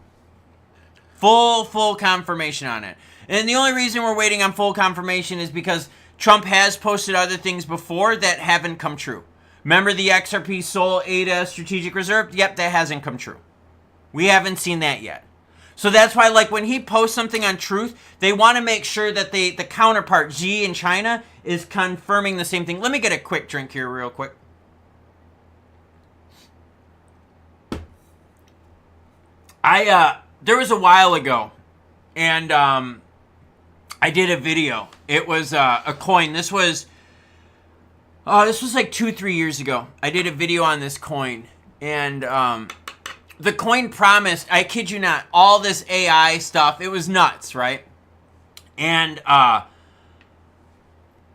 Full confirmation on it. And the only reason we're waiting on full confirmation is because Trump has posted other things before that haven't come true. Remember the XRP Sol ADA strategic reserve? Yep, that hasn't come true. We haven't seen that yet. So that's why, like, when he posts something on Truth, they want to make sure that the counterpart, Xi in China, is confirming the same thing. Let me get a quick drink here real quick. There was a while ago, and I did a video. It was a coin. This was like 2-3 years ago. I did a video on this coin, and the coin promised, I kid you not, all this AI stuff. It was nuts, right? And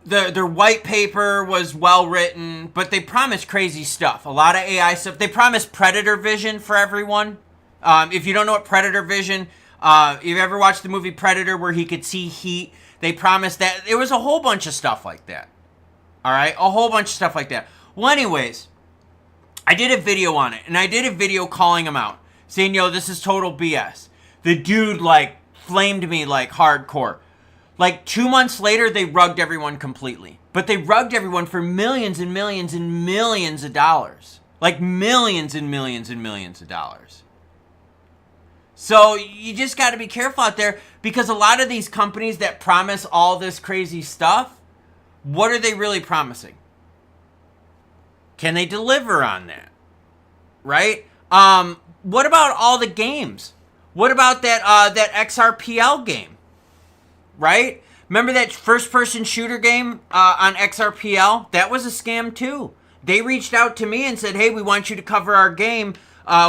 their white paper was well written, but they promised crazy stuff. A lot of AI stuff. They promised predator vision for everyone. If you don't know what predator vision, if you ever watched the movie Predator where he could see heat, they promised that. There was a whole bunch of stuff like that. All right? A whole bunch of stuff like that. Well, anyways, I did a video on it, and I did a video calling him out, saying, yo, this is total BS. The dude, like, flamed me, like, hardcore. Like, 2 months later, they rugged everyone completely. But they rugged everyone for millions and millions and millions of dollars. Like, millions and millions and millions of dollars. So, you just got to be careful out there, because a lot of these companies that promise all this crazy stuff, what are they really promising? Can they deliver on that? Right? What about all the games? What about that XRPL game? Right? Remember that first-person shooter game on XRPL? That was a scam too. They reached out to me and said, hey, we want you to cover our game.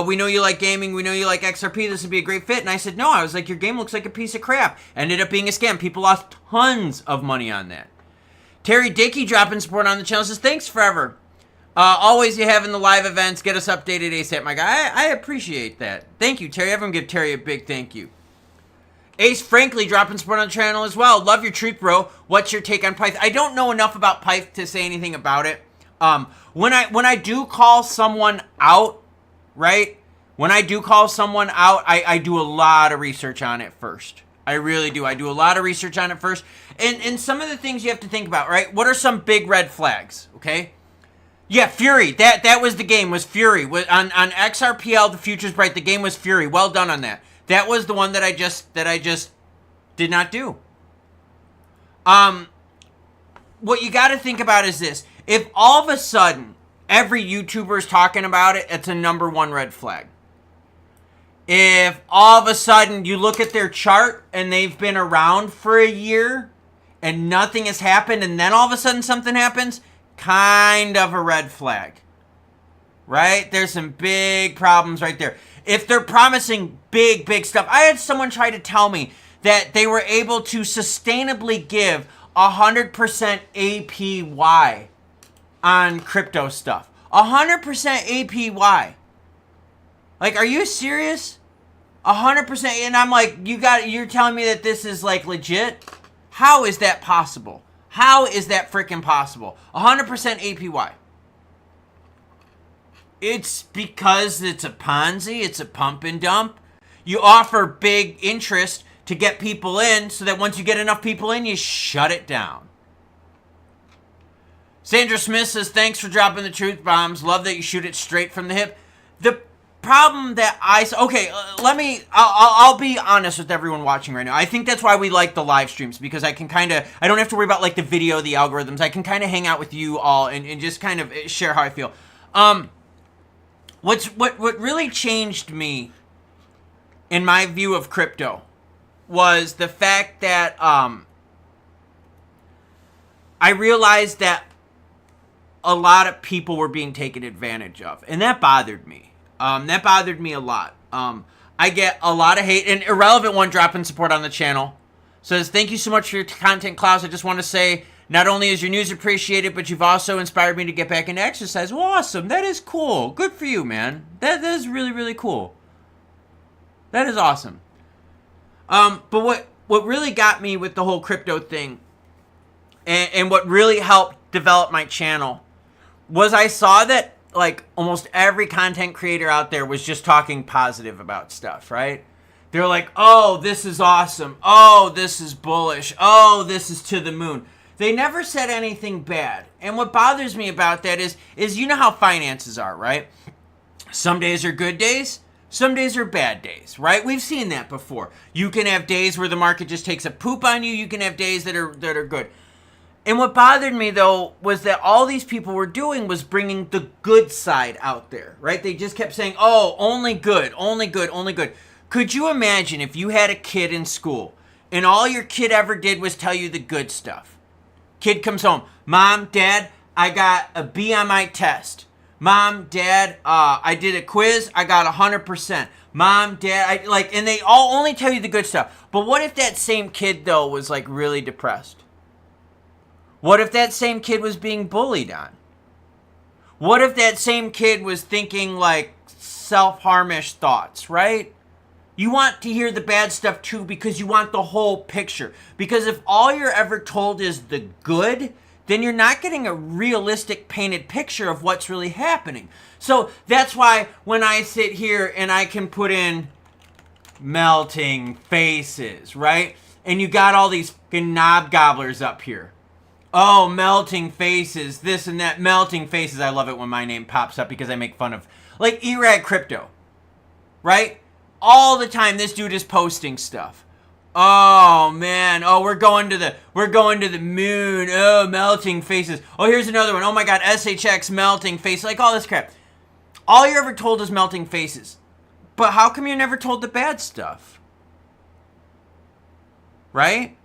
We know you like gaming. We know you like XRP. This would be a great fit. And I said, no. I was like, your game looks like a piece of crap. Ended up being a scam. People lost tons of money on that. Terry Dickey dropping support on the channel says, thanks forever. Always you having the live events. Get us updated ASAP, my guy. I appreciate that. Thank you, Terry. Everyone give Terry a big thank you. Ace Frankly dropping support on the channel as well. Love your truth, bro. What's your take on Pyth? I don't know enough about Pyth to say anything about it. When I do call someone out, right? When I do call someone out, I do a lot of research on it first. I really do. I do a lot of research on it first. And some of the things you have to think about, right? What are some big red flags, okay? Yeah, Fury. That was the game, was Fury. On XRPL, the future's bright. The game was Fury. Well done on that. That was the one that I just did not do. What you got to think about is this. If all of a sudden every YouTuber is talking about it, it's a number one red flag. If all of a sudden you look at their chart and they've been around for a year and nothing has happened, and then all of a sudden something happens, kind of a red flag. Right? There's some big problems right there. If they're promising big stuff. I had someone try to tell me that they were able to sustainably give 100% APY on crypto stuff. 100% APY. Like, are you serious? 100%, and I'm like, you're telling me that this is like legit? How is that possible? How is that freaking possible? 100% APY. It's because it's a Ponzi, it's a pump and dump. You offer big interest to get people in, so that once you get enough people in, you shut it down. Sandra Smith says, thanks for dropping the truth bombs. Love that you shoot it straight from the hip. The problem that I'll be honest with everyone watching right now. I think that's why we like the live streams, because I don't have to worry about like the video, the algorithms. I can kind of hang out with you all and just kind of share how I feel. What really changed me in my view of crypto was the fact that I realized that a lot of people were being taken advantage of, and that bothered me. That bothered me a lot. I get a lot of hate. An irrelevant one dropping support on the channel says, "Thank you so much for your content, Klaus. I just want to say, not only is your news appreciated, but you've also inspired me to get back into exercise." Well, awesome. That is cool. Good for you, man. That is really, really cool. That is awesome. But what really got me with the whole crypto thing, and what really helped develop my channel, was I saw that like almost every content creator out there was just talking positive about stuff, right? They're like, "Oh, this is awesome. Oh, this is bullish. Oh, this is to the moon." They never said anything bad. And what bothers me about that is you know how finances are, right? Some days are good days. Some days are bad days, right? We've seen that before. You can have days where the market just takes a poop on you. You can have days that are good. And what bothered me, though, was that all these people were doing was bringing the good side out there, right? They just kept saying, "Oh, only good, only good, only good." Could you imagine if you had a kid in school and all your kid ever did was tell you the good stuff? Kid comes home, "Mom, Dad, I got a B on my test. Mom, Dad, I did a quiz, I got 100%. Mom, Dad," and they all only tell you the good stuff. But what if that same kid, though, was like really depressed? What if that same kid was being bullied on? What if that same kid was thinking like self-harmish thoughts, right? You want to hear the bad stuff too, because you want the whole picture. Because if all you're ever told is the good, then you're not getting a realistic painted picture of what's really happening. So that's why when I sit here and I can put in melting faces, right? And you got all these fucking knob gobblers up here. "Oh, melting faces, this and that, melting faces." I love it when my name pops up because I make fun of, like, Erag Crypto, right? All the time this dude is posting stuff. "Oh man, oh we're going to the moon. Oh, melting faces. Oh, here's another one. Oh my god, SHX melting face." Like all this crap. All you're ever told is melting faces. But how come you're never told the bad stuff? Right?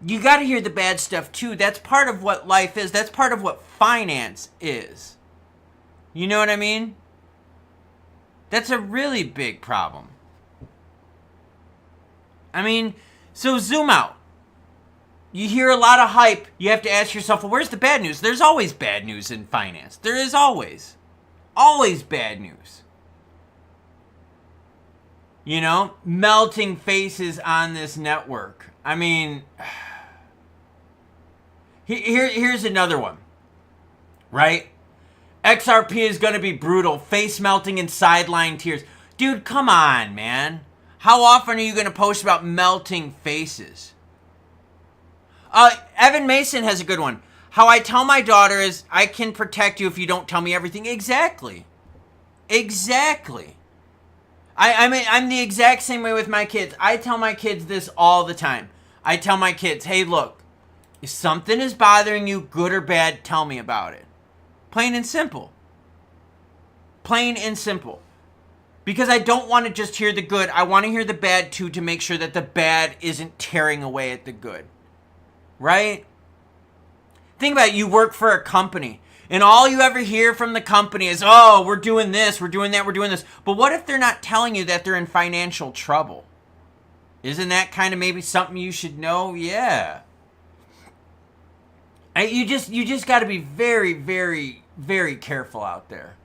You got to hear the bad stuff too. That's part of what life is. That's part of what finance is. You know what I mean? That's a really big problem. I mean, so zoom out. You hear a lot of hype. You have to ask yourself, well, where's the bad news? There's always bad news in finance. There is always. Always bad news. You know, melting faces on this network. I mean, here's another one, right? XRP is going to be brutal. Face melting and sideline tears. Dude, come on, man. How often are you going to post about melting faces? Evan Mason has a good one. How I tell my daughter is, "I can protect you if you don't tell me everything." Exactly. Exactly. I mean, I'm the exact same way with my kids. I tell my kids this all the time. I tell my kids, "Hey, look, if something is bothering you, good or bad, tell me about it." Plain and simple. Plain and simple. Because I don't want to just hear the good. I want to hear the bad too, to make sure that the bad isn't tearing away at the good. Right? Think about it. You work for a company, and all you ever hear from the company is, "Oh, we're doing this, we're doing that, we're doing this." But what if they're not telling you that they're in financial trouble? Isn't that kind of maybe something you should know? Yeah. You just got to be very, very, very careful out there.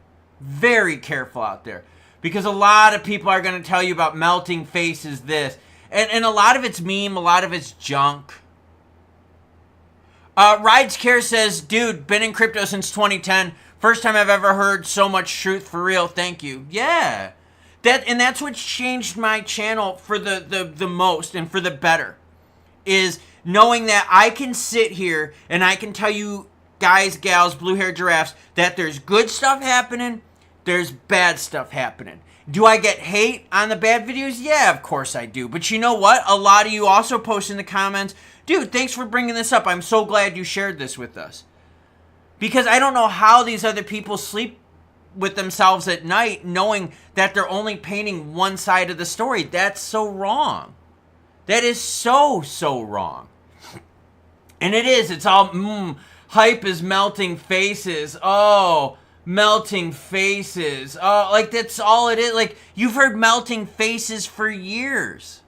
Very careful out there. Because a lot of people are going to tell you about melting faces, this. And a lot of it's meme, a lot of it's junk. Rides Care says, "Dude, been in crypto since 2010. First time I've ever heard so much truth, for real. Thank you." Yeah. That's what's changed my channel for the most and for the better. Is knowing that I can sit here and I can tell you guys, gals, blue-haired giraffes, that there's good stuff happening, there's bad stuff happening. Do I get hate on the bad videos? Yeah, of course I do. But you know what? A lot of you also post in the comments, "Dude, thanks for bringing this up. I'm so glad you shared this with us." Because I don't know how these other people sleep with themselves at night knowing that they're only painting one side of the story. That's so wrong. That is so, so wrong. And it is. It's all, hype is melting faces. Oh, melting faces. Oh, like that's all it is. Like, you've heard melting faces for years.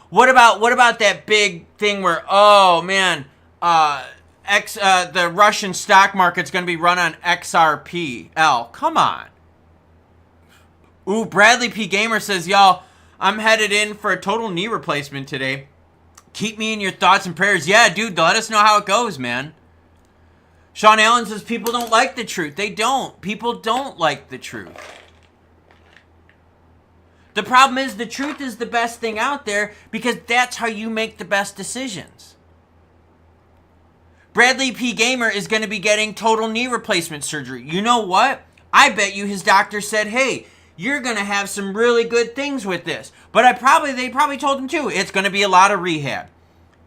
What about that big thing where, oh man, the Russian stock market's going to be run on XRP? Come on. Ooh, Bradley P. Gamer says, y'all, I'm headed in for a total knee replacement today. Keep me in your thoughts and prayers. Yeah, dude, let us know how it goes, man. Sean Allen says, people don't like the truth. They don't. People don't like the truth. The problem is the truth is the best thing out there because that's how you make the best decisions. Bradley P. Gamer is going to be getting total knee replacement surgery. You know what? I bet you his doctor said, hey, you're going to have some really good things with this. But they probably told him too, it's going to be a lot of rehab.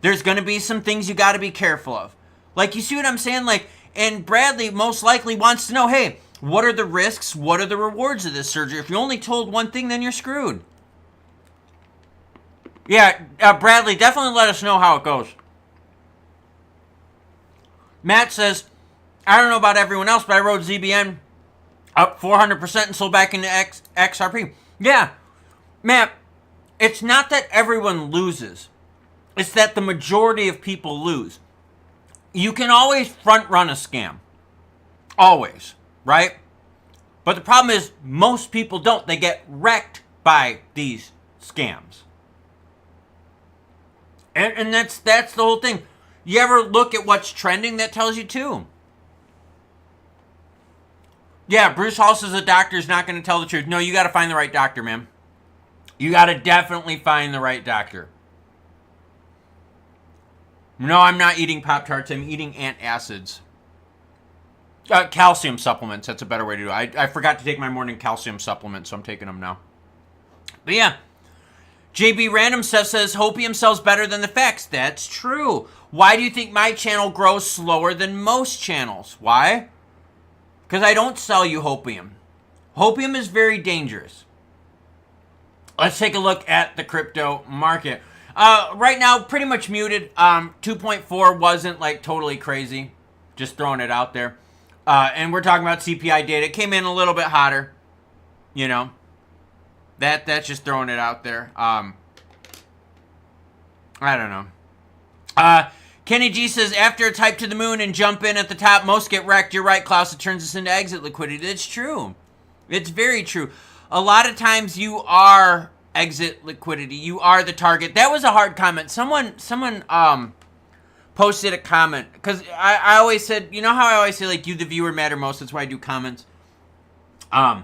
There's going to be some things you got to be careful of. Like, you see what I'm saying? Like, and Bradley most likely wants to know, hey, what are the risks? What are the rewards of this surgery? If you're only told one thing, then you're screwed. Yeah, Bradley, definitely let us know how it goes. Matt says, I don't know about everyone else, but I rode ZBN up 400% and sold back into XRP. Yeah, Matt, it's not that everyone loses. It's that the majority of people lose. You can always front run a scam. Always, right? But the problem is most people don't. They get wrecked by these scams. And that's the whole thing. You ever look at what's trending? That tells you too. Yeah, Bruce Hall says a doctor's not going to tell the truth. No, you got to find the right doctor, man. You got to definitely find the right doctor. No, I'm not eating Pop-Tarts. I'm eating antacids. Calcium supplements. That's a better way to do it. I forgot to take my morning calcium supplement, so I'm taking them now. But yeah. JB Random Stuff says, Hopium sells better than the facts. That's true. Why do you think my channel grows slower than most channels? Why? Because I don't sell you hopium. Hopium is very dangerous. Let's take a look at the crypto market. Right now, pretty much muted. 2.4 wasn't like totally crazy. Just throwing it out there. And we're talking about CPI data. It came in a little bit hotter. You know. That's just throwing it out there. I don't know. Kenny G says, after it's hyped to the moon and jump in at the top, most get wrecked. You're right, Klaus. It turns us into exit liquidity. It's true. It's very true. A lot of times you are exit liquidity. You are the target. That was a hard comment. Someone posted a comment. Because I always said, you know how I always say, like, you, the viewer, matter most. That's why I do comments. I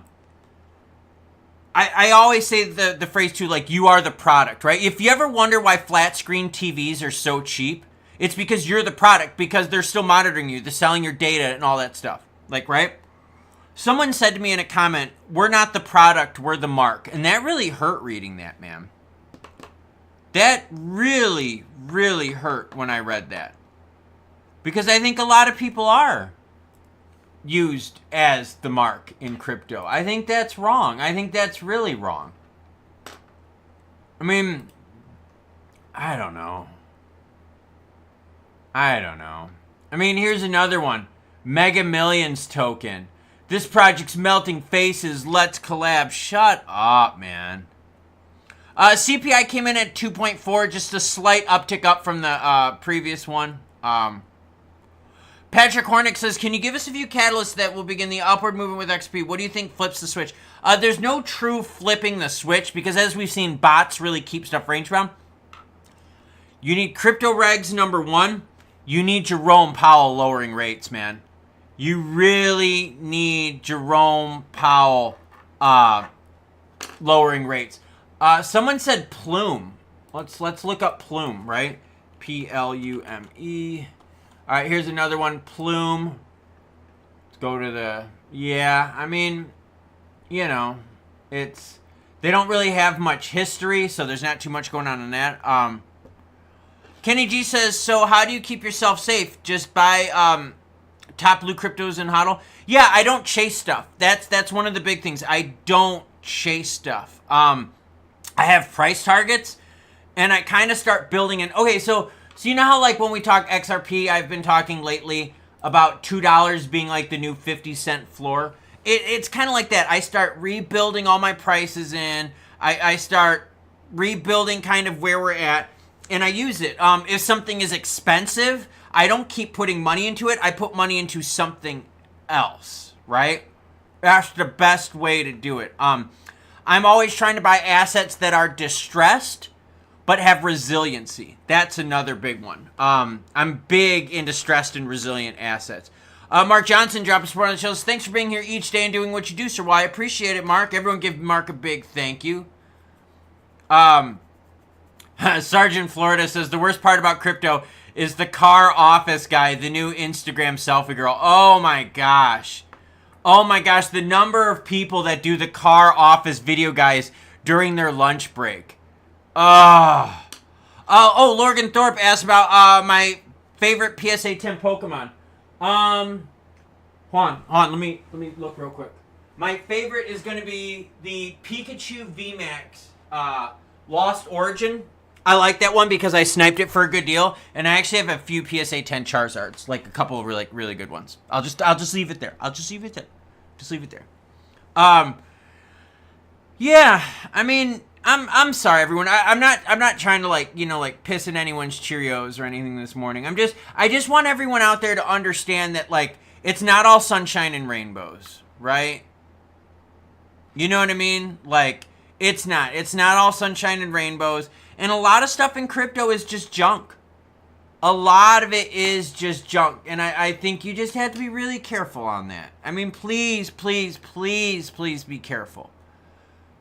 always say the phrase, too, like, you are the product, right? If you ever wonder why flat screen TVs are so cheap, it's because you're the product, because they're still monitoring you. They're selling your data and all that stuff. Like, right? Someone said to me in a comment, we're not the product, we're the mark. And that really hurt reading that, man. That really, really hurt when I read that. Because I think a lot of people are used as the mark in crypto. I think that's wrong. I think that's really wrong. I mean, I don't know. I mean, here's another one. Mega Millions token. This project's melting faces. Let's collab. Shut up, man. CPI came in at 2.4, just a slight uptick up from the previous one. Patrick Hornick says, can you give us a few catalysts that will begin the upward movement with XP? What do you think flips the switch? There's no true flipping the switch because as we've seen, bots really keep stuff range bound. You need crypto regs, number one. You need Jerome Powell lowering rates, man. You really need Jerome Powell lowering rates. Someone said Plume. Let's look up Plume, right? Plume. All right, here's another one, Plume. Let's go to the... Yeah, I mean, you know, it's... They don't really have much history, so there's not too much going on in that. Kenny G says, so how do you keep yourself safe? Just buy top blue cryptos in HODL. Yeah, I don't chase stuff. That's one of the big things. I don't chase stuff. I have price targets, and I kind of start building in. Okay, so you know how like when we talk XRP, I've been talking lately about $2 being like the new 50-cent floor. It's kind of like that. I start rebuilding all my prices in. I start rebuilding kind of where we're at, and I use it. If something is expensive, I don't keep putting money into it. I put money into something else, right? That's the best way to do it. I'm always trying to buy assets that are distressed but have resiliency. That's another big one. I'm big into distressed and resilient assets. Mark Johnson, drop a support on the show. Thanks for being here each day and doing what you do, sir. Well, I appreciate it, Mark. Everyone give Mark a big thank you. Sergeant Florida says, the worst part about crypto is the car office guy, the new Instagram selfie girl. Oh my gosh. Oh my gosh, the number of people that do the car office video guys during their lunch break. Oh, Logan Thorpe asked about my favorite PSA 10 Pokemon. Hold on, let me look real quick. My favorite is going to be the Pikachu VMAX Lost Origin. I like that one because I sniped it for a good deal, and I actually have a few PSA 10 Charizards, like a couple of really good ones. I'll just leave it there. Just leave it there. Yeah, I mean, I'm sorry, everyone. I'm not trying to like piss in anyone's Cheerios or anything this morning. I just want everyone out there to understand that like it's not all sunshine and rainbows, right? You know what I mean? Like it's not all sunshine and rainbows, and a lot of stuff in crypto is just junk. A lot of it is just junk, and I think you just have to be really careful on that. I mean, please be careful.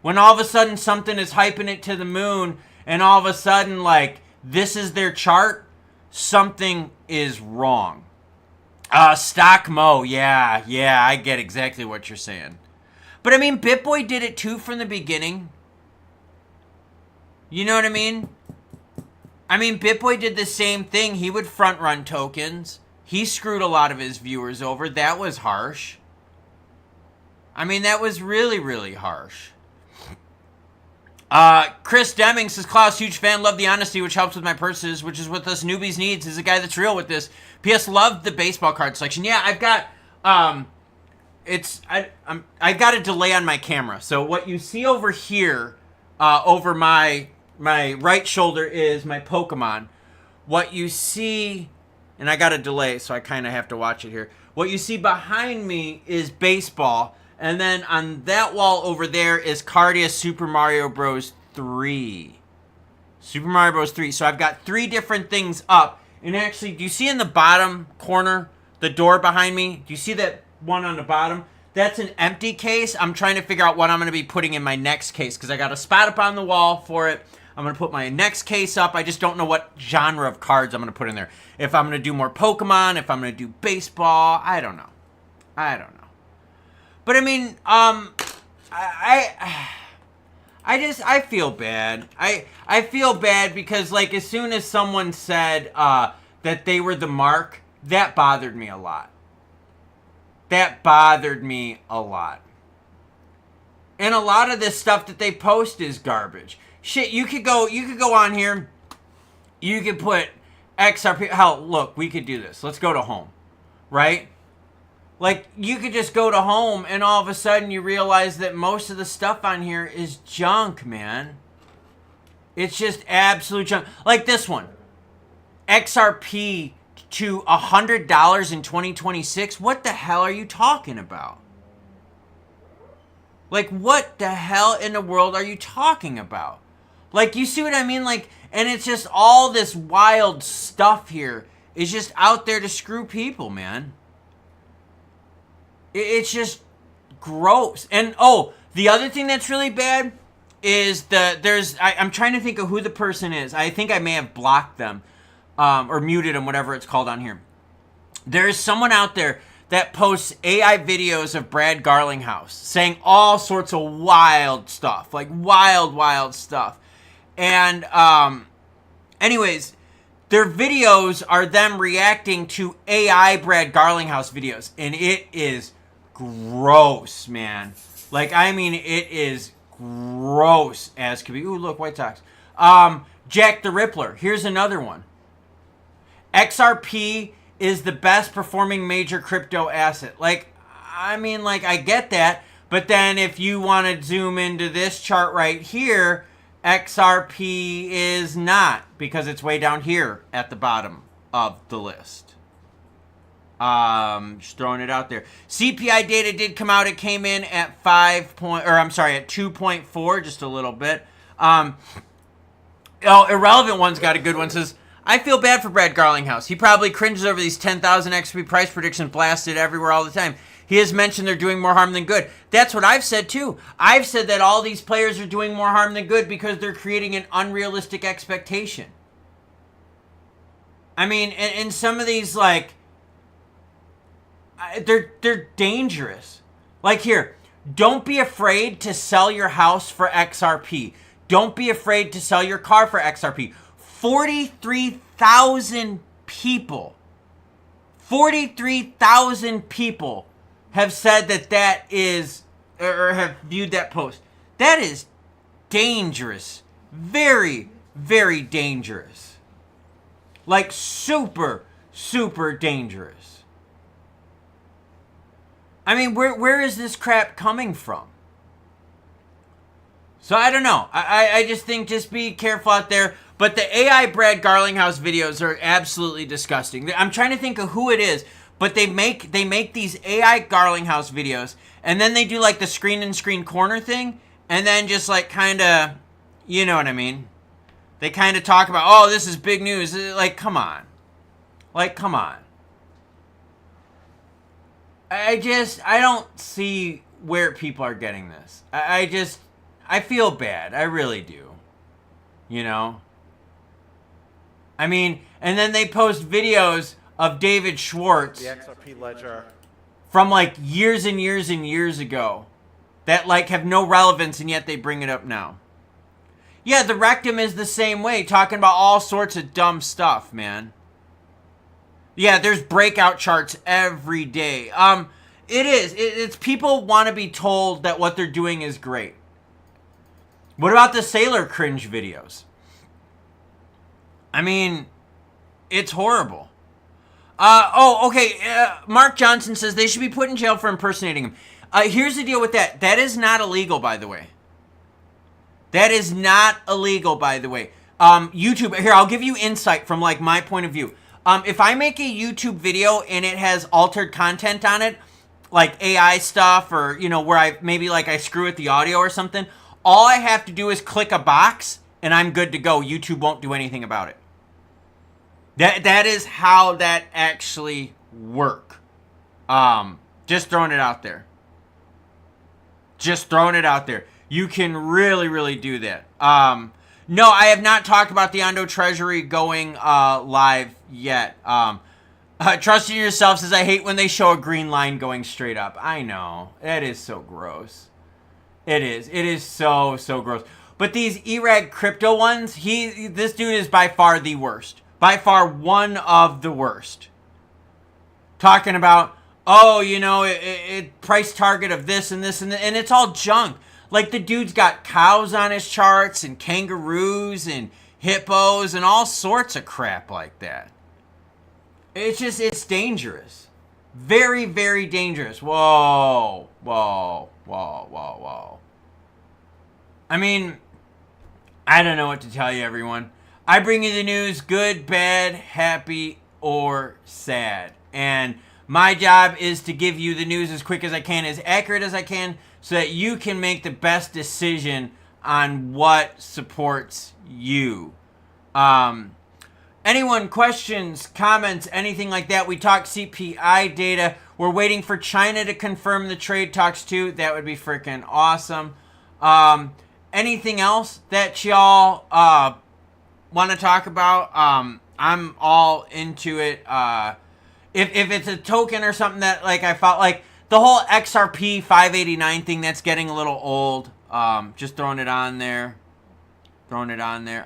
When all of a sudden something is hyping it to the moon, and all of a sudden, like, this is their chart, something is wrong. Stock Mo, yeah, I get exactly what you're saying. But I mean, BitBoy did it too from the beginning. You know what I mean? I mean, BitBoy did the same thing. He would front run tokens. He screwed a lot of his viewers over. That was harsh. I mean, that was really harsh. Chris Deming says, Klaus, huge fan, love the honesty, which helps with my purses, which is what us newbies needs, is a guy that's real with this. P.S. Love the baseball card selection. Yeah, I've got, I've got a delay on my camera. So what you see over here, over my right shoulder is my Pokemon. What you see, and I got a delay, so I kind of have to watch it here. What you see behind me is baseball. And then on that wall over there is Cardia Super Mario Bros. 3. Super Mario Bros. 3. So I've got 3 different things up. And actually, do you see in the bottom corner, the door behind me? Do you see that one on the bottom? That's an empty case. I'm trying to figure out what I'm going to be putting in my next case, because I got a spot up on the wall for it. I'm going to put my next case up. I just don't know what genre of cards I'm going to put in there. If I'm going to do more Pokemon, if I'm going to do baseball, I don't know. But I mean, I feel bad. I feel bad because, like, as soon as someone said that they were the mark, that bothered me a lot. And a lot of this stuff that they post is garbage. Shit, you could go on here. You could put XRP. Hell, look, we could do this. Let's go to home, right? Like, you could just go to home, and all of a sudden you realize that most of the stuff on here is junk, man. It's just absolute junk. Like this one. XRP to $100 in 2026? What the hell are you talking about? Like, what the hell in the world are you talking about? Like, you see what I mean? Like, and it's just all this wild stuff here is just out there to screw people, man. It's just gross. And, the other thing that's really bad is I'm trying to think of who the person is. I think I may have blocked them or muted them, whatever it's called on here. There's someone out there that posts AI videos of Brad Garlinghouse saying all sorts of wild stuff, like wild stuff. And anyways, their videos are them reacting to AI Brad Garlinghouse videos, and it is gross, man. Like, I mean, it is gross as could be. Ooh, look, White Sox. Jack the Rippler. Here's another one. XRP is the best performing major crypto asset. Like, I mean, like, I get that. But then if you want to zoom into this chart right here, XRP is not, because it's way down here at the bottom of the list. Just throwing it out there. CPI data did come out. It came in at at 2.4, just a little bit. Irrelevant one's got a good one. Says, I feel bad for Brad Garlinghouse. He probably cringes over these 10,000 XP price predictions blasted everywhere all the time. He has mentioned they're doing more harm than good. That's what I've said too. I've said that all these players are doing more harm than good because they're creating an unrealistic expectation. I mean, and some of these, like, they're dangerous. Like here, don't be afraid to sell your house for XRP. Don't be afraid to sell your car for XRP. 43,000 people. 43,000 people have said that is, or have viewed that post. That is dangerous. Very, very dangerous. Like super, super dangerous. I mean, where is this crap coming from? So I don't know. I just think just be careful out there. But the AI Brad Garlinghouse videos are absolutely disgusting. I'm trying to think of who it is, but they make these AI Garlinghouse videos, and then they do like the screen corner thing, and then just like kind of, you know what I mean? They kind of talk about, oh, this is big news. Like, come on. Like, come on. I don't see where people are getting this. I feel bad. I really do. You know? I mean, and then they post videos of David Schwartz. The XRP ledger. From like years and years and years ago. That like have no relevance, and yet they bring it up now. Yeah, the rectum is the same way. Talking about all sorts of dumb stuff, man. Yeah, there's breakout charts every day. It is. It's people want to be told that what they're doing is great. What about the sailor cringe videos? I mean, it's horrible. Okay. Mark Johnson says they should be put in jail for impersonating him. Here's the deal with that. That is not illegal, by the way. That is not illegal, by the way. YouTube, here, I'll give you insight from like my point of view. If I make a YouTube video and it has altered content on it, like AI stuff, or, you know, where I screw with the audio or something, all I have to do is click a box and I'm good to go. YouTube won't do anything about it. That is how that actually work. Just throwing it out there. Just throwing it out there. You can really, really do that. No, I have not talked about the Ondo Treasury going live yet. Trust in Yourself says, I hate when they show a green line going straight up. I know. That is so gross. It is. It is so, so gross. But these ERAG crypto ones, this dude is by far the worst. By far one of the worst. Talking about, oh, you know, it price target of this and this and it's all junk. Like, the dude's got cows on his charts and kangaroos and hippos and all sorts of crap like that. It's dangerous. Very, very dangerous. Whoa. I mean, I don't know what to tell you, everyone. I bring you the news, good, bad, happy, or sad. And my job is to give you the news as quick as I can, as accurate as I can, so that you can make the best decision on what supports you. Anyone, questions, comments, anything like that? We talked CPI data. We're waiting for China to confirm the trade talks too. That would be freaking awesome. Anything else that y'all want to talk about? I'm all into it. If it's a token or something that like I felt like the whole XRP 589 thing, that's getting a little old. Just throwing it on there. Throwing it on there.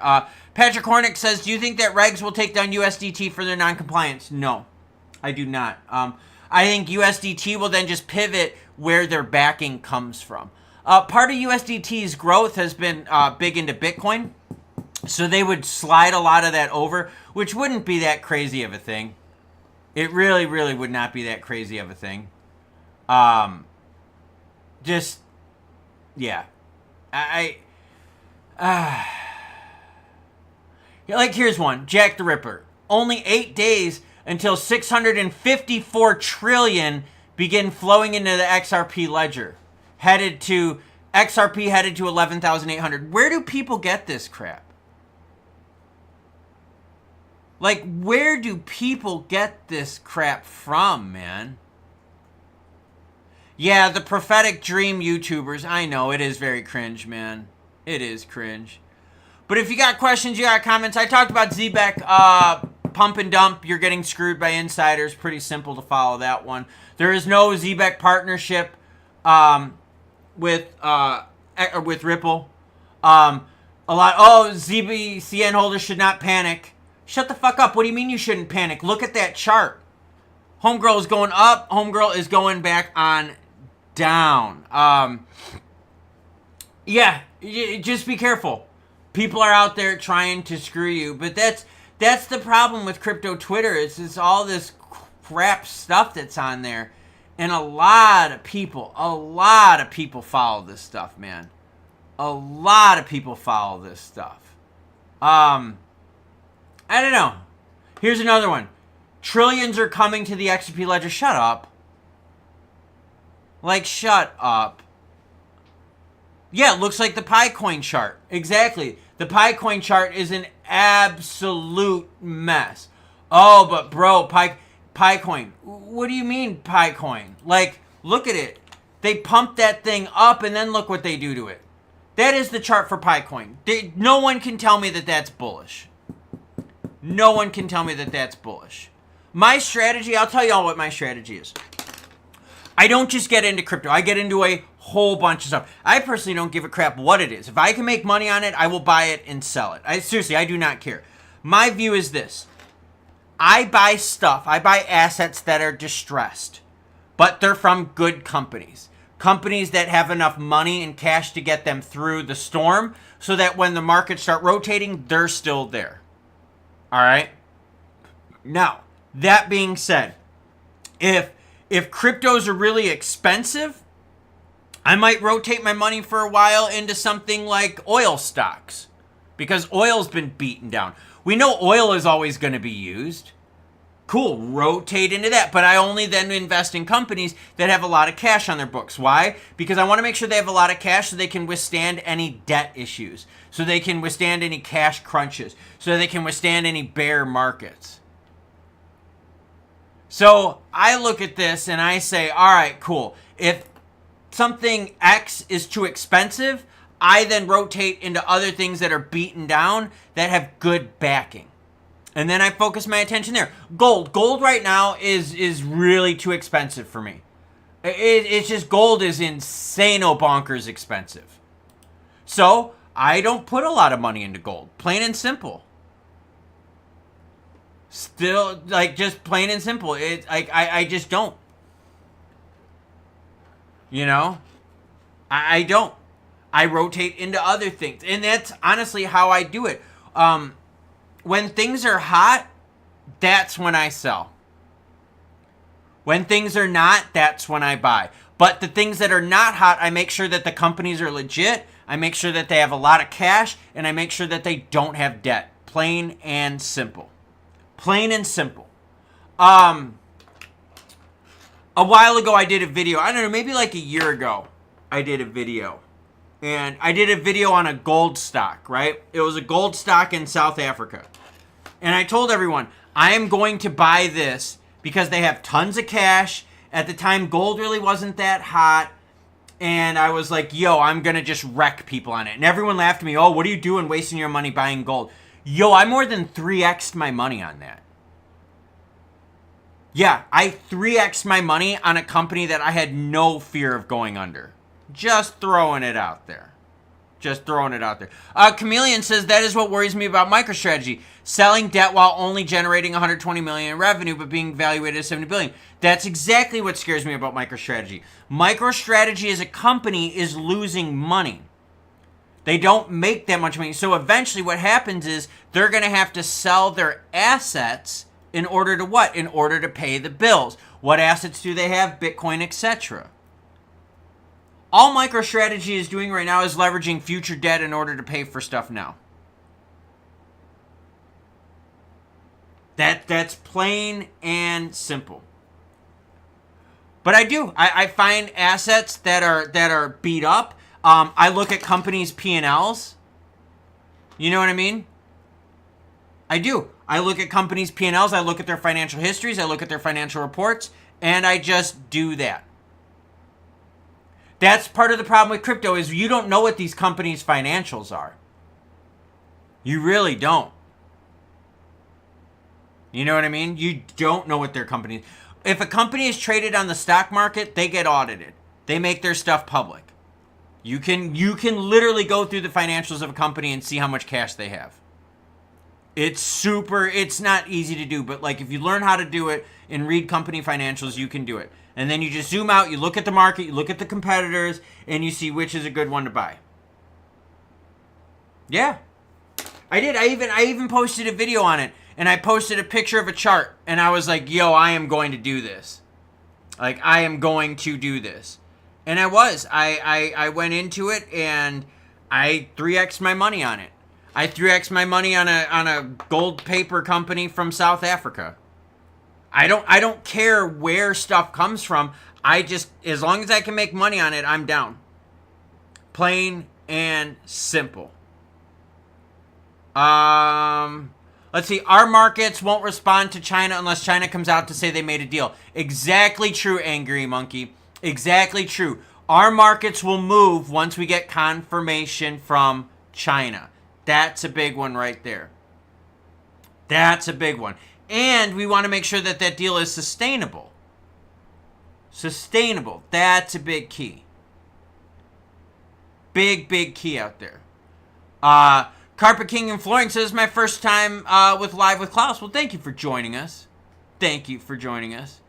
Patrick Hornick says, do you think that regs will take down USDT for their non-compliance? No, I do not. I think USDT will then just pivot where their backing comes from. Part of USDT's growth has been big into Bitcoin. So they would slide a lot of that over, which wouldn't be that crazy of a thing. It really, really would not be that crazy of a thing. Yeah. Like, here's one. Jack the Ripper. Only 8 days until 654 trillion begin flowing into the XRP ledger. XRP headed to 11,800. Where do people get this crap? Like, where do people get this crap from, man? Yeah, the prophetic dream YouTubers. I know, it is very cringe, man. It is cringe. But if you got questions, you got comments. I talked about ZBEC, pump and dump. You're getting screwed by insiders. Pretty simple to follow that one. There is no ZBEC partnership with Ripple. ZBCN holders should not panic. Shut the fuck up. What do you mean you shouldn't panic? Look at that chart. Homegirl is going up. Homegirl is going back on down. Yeah, just be careful. People are out there trying to screw you. But that's the problem with crypto Twitter. It's all this crap stuff that's on there. And a lot of people follow this stuff, man. A lot of people follow this stuff. I don't know. Here's another one. Trillions are coming to the XRP ledger. Shut up. Like, shut up. Yeah, it looks like the Picoin chart. Exactly. The Picoin chart is an absolute mess. Oh, but bro, Picoin. What do you mean Picoin? Like, look at it. They pump that thing up and then look what they do to it. That is the chart for Picoin. No one can tell me that that's bullish. No one can tell me that that's bullish. My strategy, I'll tell you all what my strategy is. I don't just get into crypto. I get into a whole bunch of stuff. I personally don't give a crap what it is. If I can make money on it, I will buy it and sell it. Seriously, I do not care. My view is this. I buy assets that are distressed, but they're from good companies. Companies that have enough money and cash to get them through the storm so that when the markets start rotating, they're still there. All right? Now, that being said, if cryptos are really expensive, I might rotate my money for a while into something like oil stocks because oil's been beaten down. We know oil is always going to be used. Cool, rotate into that. But I only then invest in companies that have a lot of cash on their books. Why? Because I want to make sure they have a lot of cash so they can withstand any debt issues, so they can withstand any cash crunches, so they can withstand any bear markets. So I look at this and I say, all right, cool. If something X is too expensive, I then rotate into other things that are beaten down that have good backing. And then I focus my attention there. Gold right now is really too expensive for me. It's just gold is insane-o bonkers expensive. So I don't put a lot of money into gold. Plain and simple. Still, like, just plain and simple. I just don't. You know? I don't. I rotate into other things. And that's honestly how I do it. When things are hot, that's when I sell. When things are not, that's when I buy. But the things that are not hot, I make sure that the companies are legit. I make sure that they have a lot of cash. And I make sure that they don't have debt. Plain and simple. Plain and simple. A while ago, I did a video. I don't know, maybe like a year ago, I did a video. And I did a video on a gold stock, right? It was a gold stock in South Africa. And I told everyone, I am going to buy this because they have tons of cash. At the time, gold really wasn't that hot. And I was like, yo, I'm going to just wreck people on it. And everyone laughed at me. Oh, what are you doing wasting your money buying gold? Yo, I more than 3x'd my money on that. Yeah, I 3x'd my money on a company that I had no fear of going under. Just throwing it out there. Just throwing it out there. Chameleon says, that is what worries me about MicroStrategy. Selling debt while only generating 120 million in revenue, but being valuated at 70 billion. That's exactly what scares me about MicroStrategy. MicroStrategy as a company is losing money. They don't make that much money. So eventually what happens is they're going to have to sell their assets in order to what? In order to pay the bills. What assets do they have? Bitcoin, etc. All MicroStrategy is doing right now is leveraging future debt in order to pay for stuff now. That's plain and simple. But I find assets that are beat up. I look at companies' P&Ls. You know what I mean? I do. I look at companies' P&Ls. I look at their financial histories. I look at their financial reports. And I just do that. That's part of the problem with crypto is you don't know what these companies' financials are. You really don't. You know what I mean? You don't know what their company... If a company is traded on the stock market, they get audited. They make their stuff public. You can literally go through the financials of a company and see how much cash they have. It's not easy to do, but like if you learn how to do it and read company financials, you can do it. And then you just zoom out, you look at the market, you look at the competitors, and you see which is a good one to buy. Yeah. I did. I even posted a video on it. And I posted a picture of a chart. And I was like, yo, I am going to do this. Like, I am going to do this. And I was. I went into it and I 3x'd my money on it. I 3x'd my money on a gold paper company from South Africa. I don't care where stuff comes from. I just, as long as I can make money on it, I'm down. Plain and simple. Let's see. Our markets won't respond to China unless China comes out to say they made a deal. Exactly true, Angry Monkey. Exactly true. Our markets will move once we get confirmation from China. That's a big one right there. That's a big one. And we want to make sure that that deal is sustainable. Sustainable. That's a big key. Big key out there. Carpet King and Flooring says, my first time with Live with Klaus. Well, thank you for joining us. Thank you for joining us.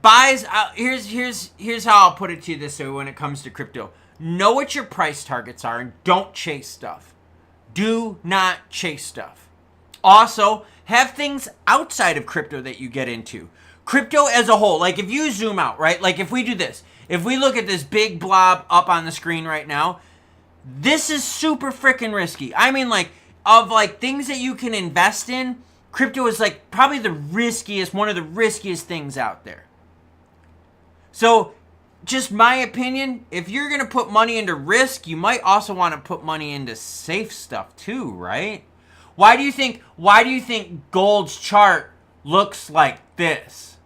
Buys, here's how I'll put it to you this way when it comes to crypto. Know what your price targets are and don't chase stuff. Do not chase stuff. Also, have things outside of crypto that you get into. Crypto as a whole, like if you zoom out, right? Like if we do this, if we look at this big blob up on the screen right now, this is super freaking risky. I mean, like, of like things that you can invest in, crypto is like probably the riskiest, one of the riskiest things out there. So, just my opinion, if you're going to put money into risk, you might also want to put money into safe stuff too, right? Why do you think gold's chart looks like this?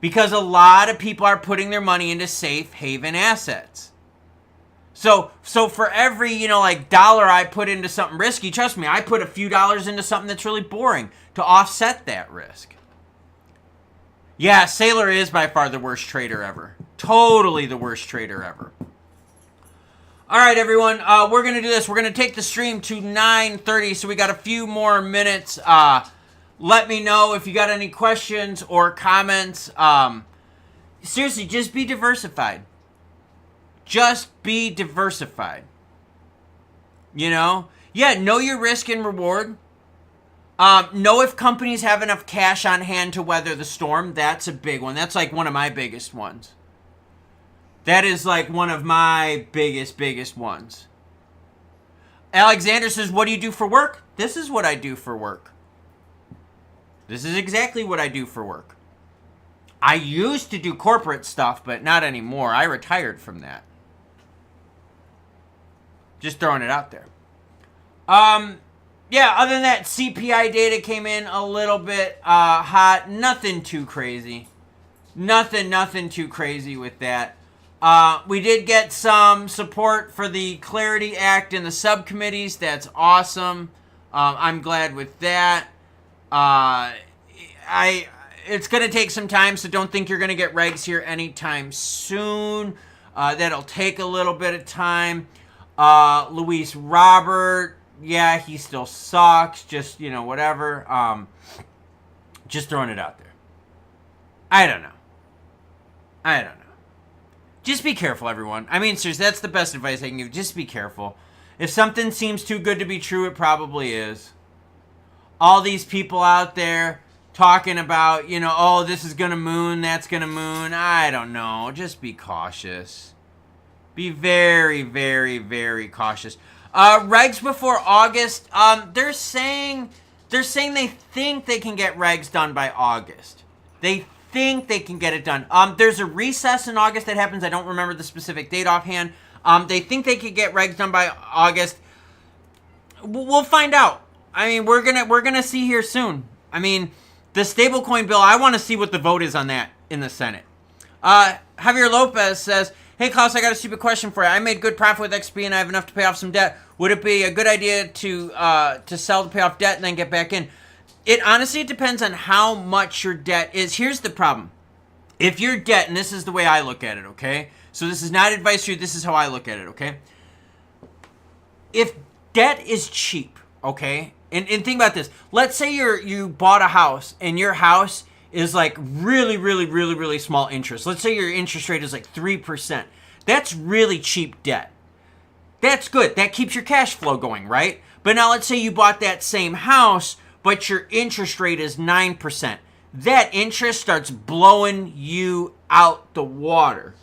Because a lot of people are putting their money into safe haven assets. So for every, like dollar I put into something risky, trust me, I put a few dollars into something that's really boring to offset that risk. Yeah, Sailor is by far the worst trader ever. Totally the worst trader ever. All right, everyone, we're going to do this. We're going to take the stream to 9:30, so we got a few more minutes. Let me know if you got any questions or comments. Seriously, just be diversified. Just be diversified. You know? Yeah, know your risk and reward. Know if companies have enough cash on hand to weather the storm. That's a big one. That's like one of my biggest ones. That is like one of my biggest ones. Alexander says, what do you do for work? This is what I do for work. This is exactly what I do for work. I used to do corporate stuff, but not anymore. I retired from that. Just throwing it out there. Yeah, other than that, CPI data came in a little bit hot. Nothing too crazy. Nothing too crazy with that. We did get some support for the Clarity Act in the subcommittees. That's awesome. I'm glad with that. It's going to take some time, so don't think you're going to get regs here anytime soon. That'll take a little bit of time. Luis Robert, yeah, he still sucks. Just, whatever. Just throwing it out there. I don't know. Just be careful, everyone. I mean, seriously, that's the best advice I can give. Just be careful. If something seems too good to be true, it probably is. All these people out there talking about, oh, this is going to moon, that's going to moon. I don't know. Just be cautious. Be very, very, very cautious. Regs before August, they're saying they think they can get regs done by August. They think they can get it done. There's a recess in August that happens. I don't remember the specific date offhand. They think they could get regs done by August. We'll find out. I mean, we're gonna see here soon. I mean, the stablecoin bill, I want to see what the vote is on that in the Senate. Javier Lopez says, hey, Klaus, I got a stupid question for you. I made good profit with XP and I have enough to pay off some debt. Would it be a good idea to sell to pay off debt and then get back in? It honestly depends on how much your debt is. Here's the problem. If your debt, and this is the way I look at it, okay? So this is not advice to you. This is how I look at it, okay? If debt is cheap, okay? And think about this. Let's say you bought a house and your house is like really, really, really, really small interest. Let's say your interest rate is like 3%. That's really cheap debt. That's good. That keeps your cash flow going, right? But now let's say you bought that same house, but your interest rate is 9%. That interest starts blowing you out the water.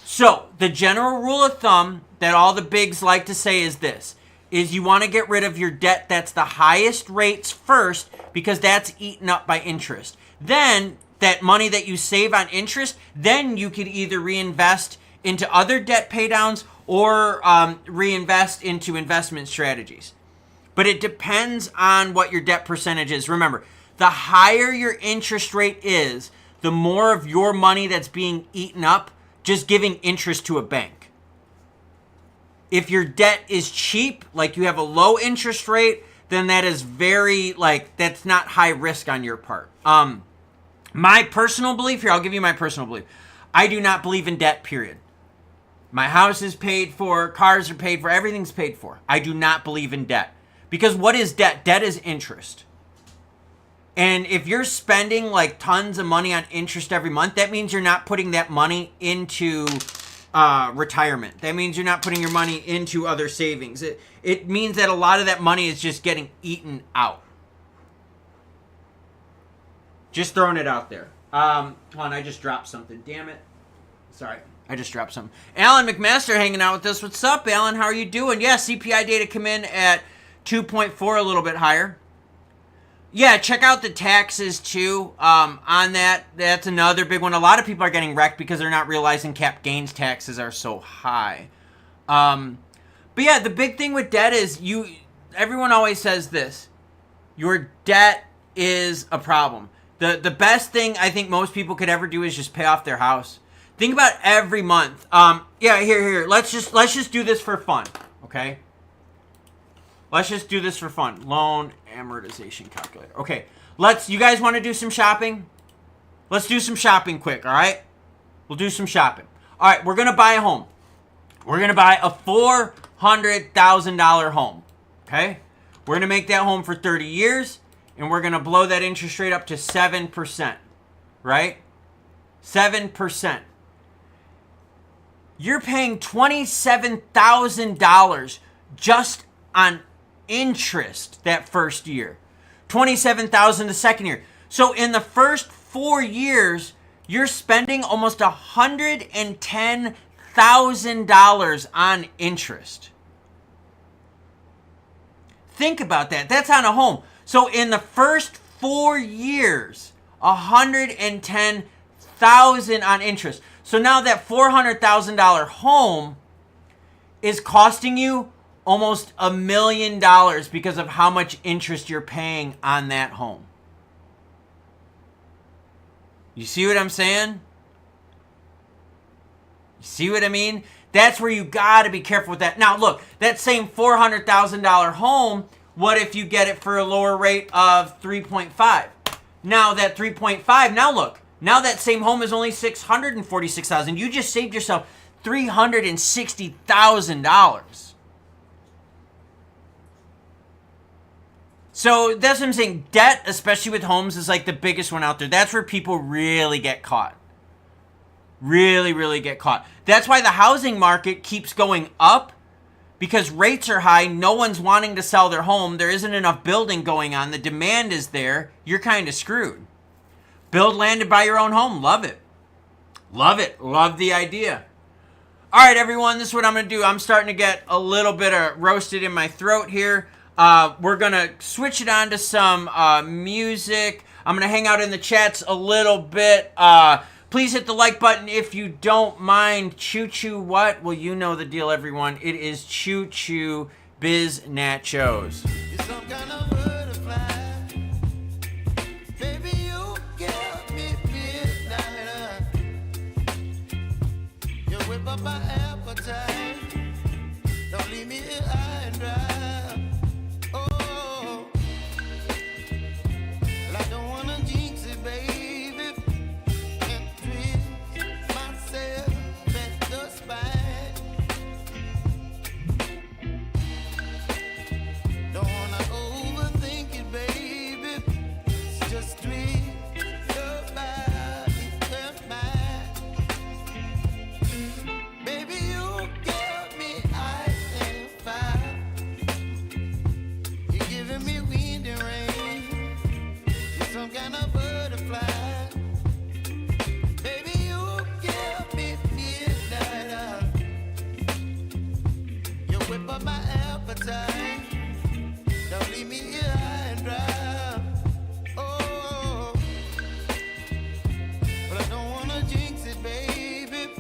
So the general rule of thumb that all the bigs like to say is this, is you want to get rid of your debt that's the highest rates first because that's eaten up by interest. Then that money that you save on interest, then you could either reinvest into other debt pay downs or reinvest into investment strategies. But it depends on what your debt percentage is. Remember, the higher your interest rate is, the more of your money that's being eaten up just giving interest to a bank. If your debt is cheap, like you have a low interest rate, then that is that's not high risk on your part. My personal belief here, I'll give you my personal belief. I do not believe in debt, period. My house is paid for, cars are paid for, everything's paid for. I do not believe in debt. Because what is debt? Debt is interest. And if you're spending like tons of money on interest every month, that means you're not putting that money into retirement. That means you're not putting your money into other savings. It means that a lot of that money is just getting eaten out. Just throwing it out there. Hold on, I just dropped something. Damn it. Sorry, I just dropped something. Alan McMaster hanging out with us. What's up, Alan? How are you doing? Yeah, CPI data come in at 2.4, a little bit higher. Yeah, check out the taxes too. On that, that's another big one. A lot of people are getting wrecked because they're not realizing cap gains taxes are so high. But yeah, the big thing with debt is everyone always says this. Your debt is a problem. The best thing I think most people could ever do is just pay off their house. Think about every month. Yeah, here. Let's just do this for fun, okay? Let's just do this for fun. Loan amortization calculator. Okay, you guys want to do some shopping? Let's do some shopping quick, all right? We'll do some shopping. All right, we're going to buy a home. We're going to buy a $400,000 home, okay? We're going to make that home for 30 years, and we're going to blow that interest rate up to 7%, right? 7%. You're paying $27,000 just on interest that first year. $27,000 the second year. So in the first 4 years, you're spending almost $110,000 on interest. Think about that. That's on a home. So in the first 4 years, $110,000 on interest. So now that $400,000 home is costing you almost $1 million because of how much interest you're paying on that home. You see what I'm saying? You see what I mean? That's where you got to be careful with that. Now, look, that same $400,000 home, what if you get it for a lower rate of 3.5? Now that 3.5, now look, now that same home is only $646,000. You just saved yourself $360,000. So that's what I'm saying. Debt, especially with homes, is like the biggest one out there. That's where people really get caught. Really, really get caught. That's why the housing market keeps going up, because rates are high. No one's wanting to sell their home. There isn't enough building going on. The demand is there. You're kind of screwed. Build land and buy your own home. Love it. Love it. Love the idea. All right, everyone, this is what I'm going to do. I'm starting to get a little bit of roasted in my throat here. We're going to switch it on to some music. I'm going to hang out in the chats a little bit. Please hit the like button if you don't mind. Choo Choo what? Well, you know the deal, everyone. It is Choo Choo Biz Nachos. You're some kind of butterfly. Baby, you give me midnight. You whip up my appetite. Don't leave me here high and dry. Oh, well, I don't wanna jinx it, baby. And twist myself at the spine. Don't wanna overthink it, baby. It's just twist your body and mine. Baby, you give me ice and fire. You're giving me wind and rain. You're some kind of butterfly. Baby, you give me midnight. You whip up my appetite. Don't leave me here high and dry. Oh, but I don't wanna jinx it, baby.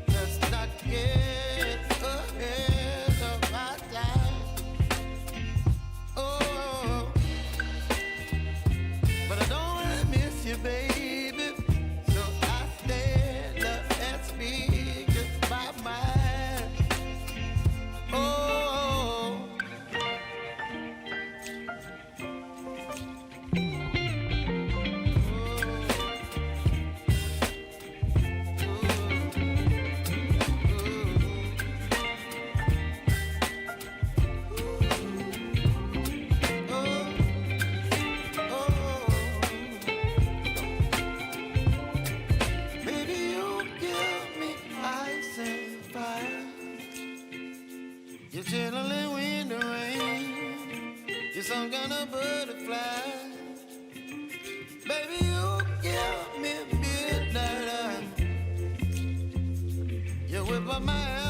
Let's not get ahead of my time. Oh, but I don't wanna miss you, baby. So I stand up and speak just my mind. Oh. Baby, you give me ice and fire. You're chilling wind and rain. You're some kind of butterfly. Baby, you give me midnight. You whip up my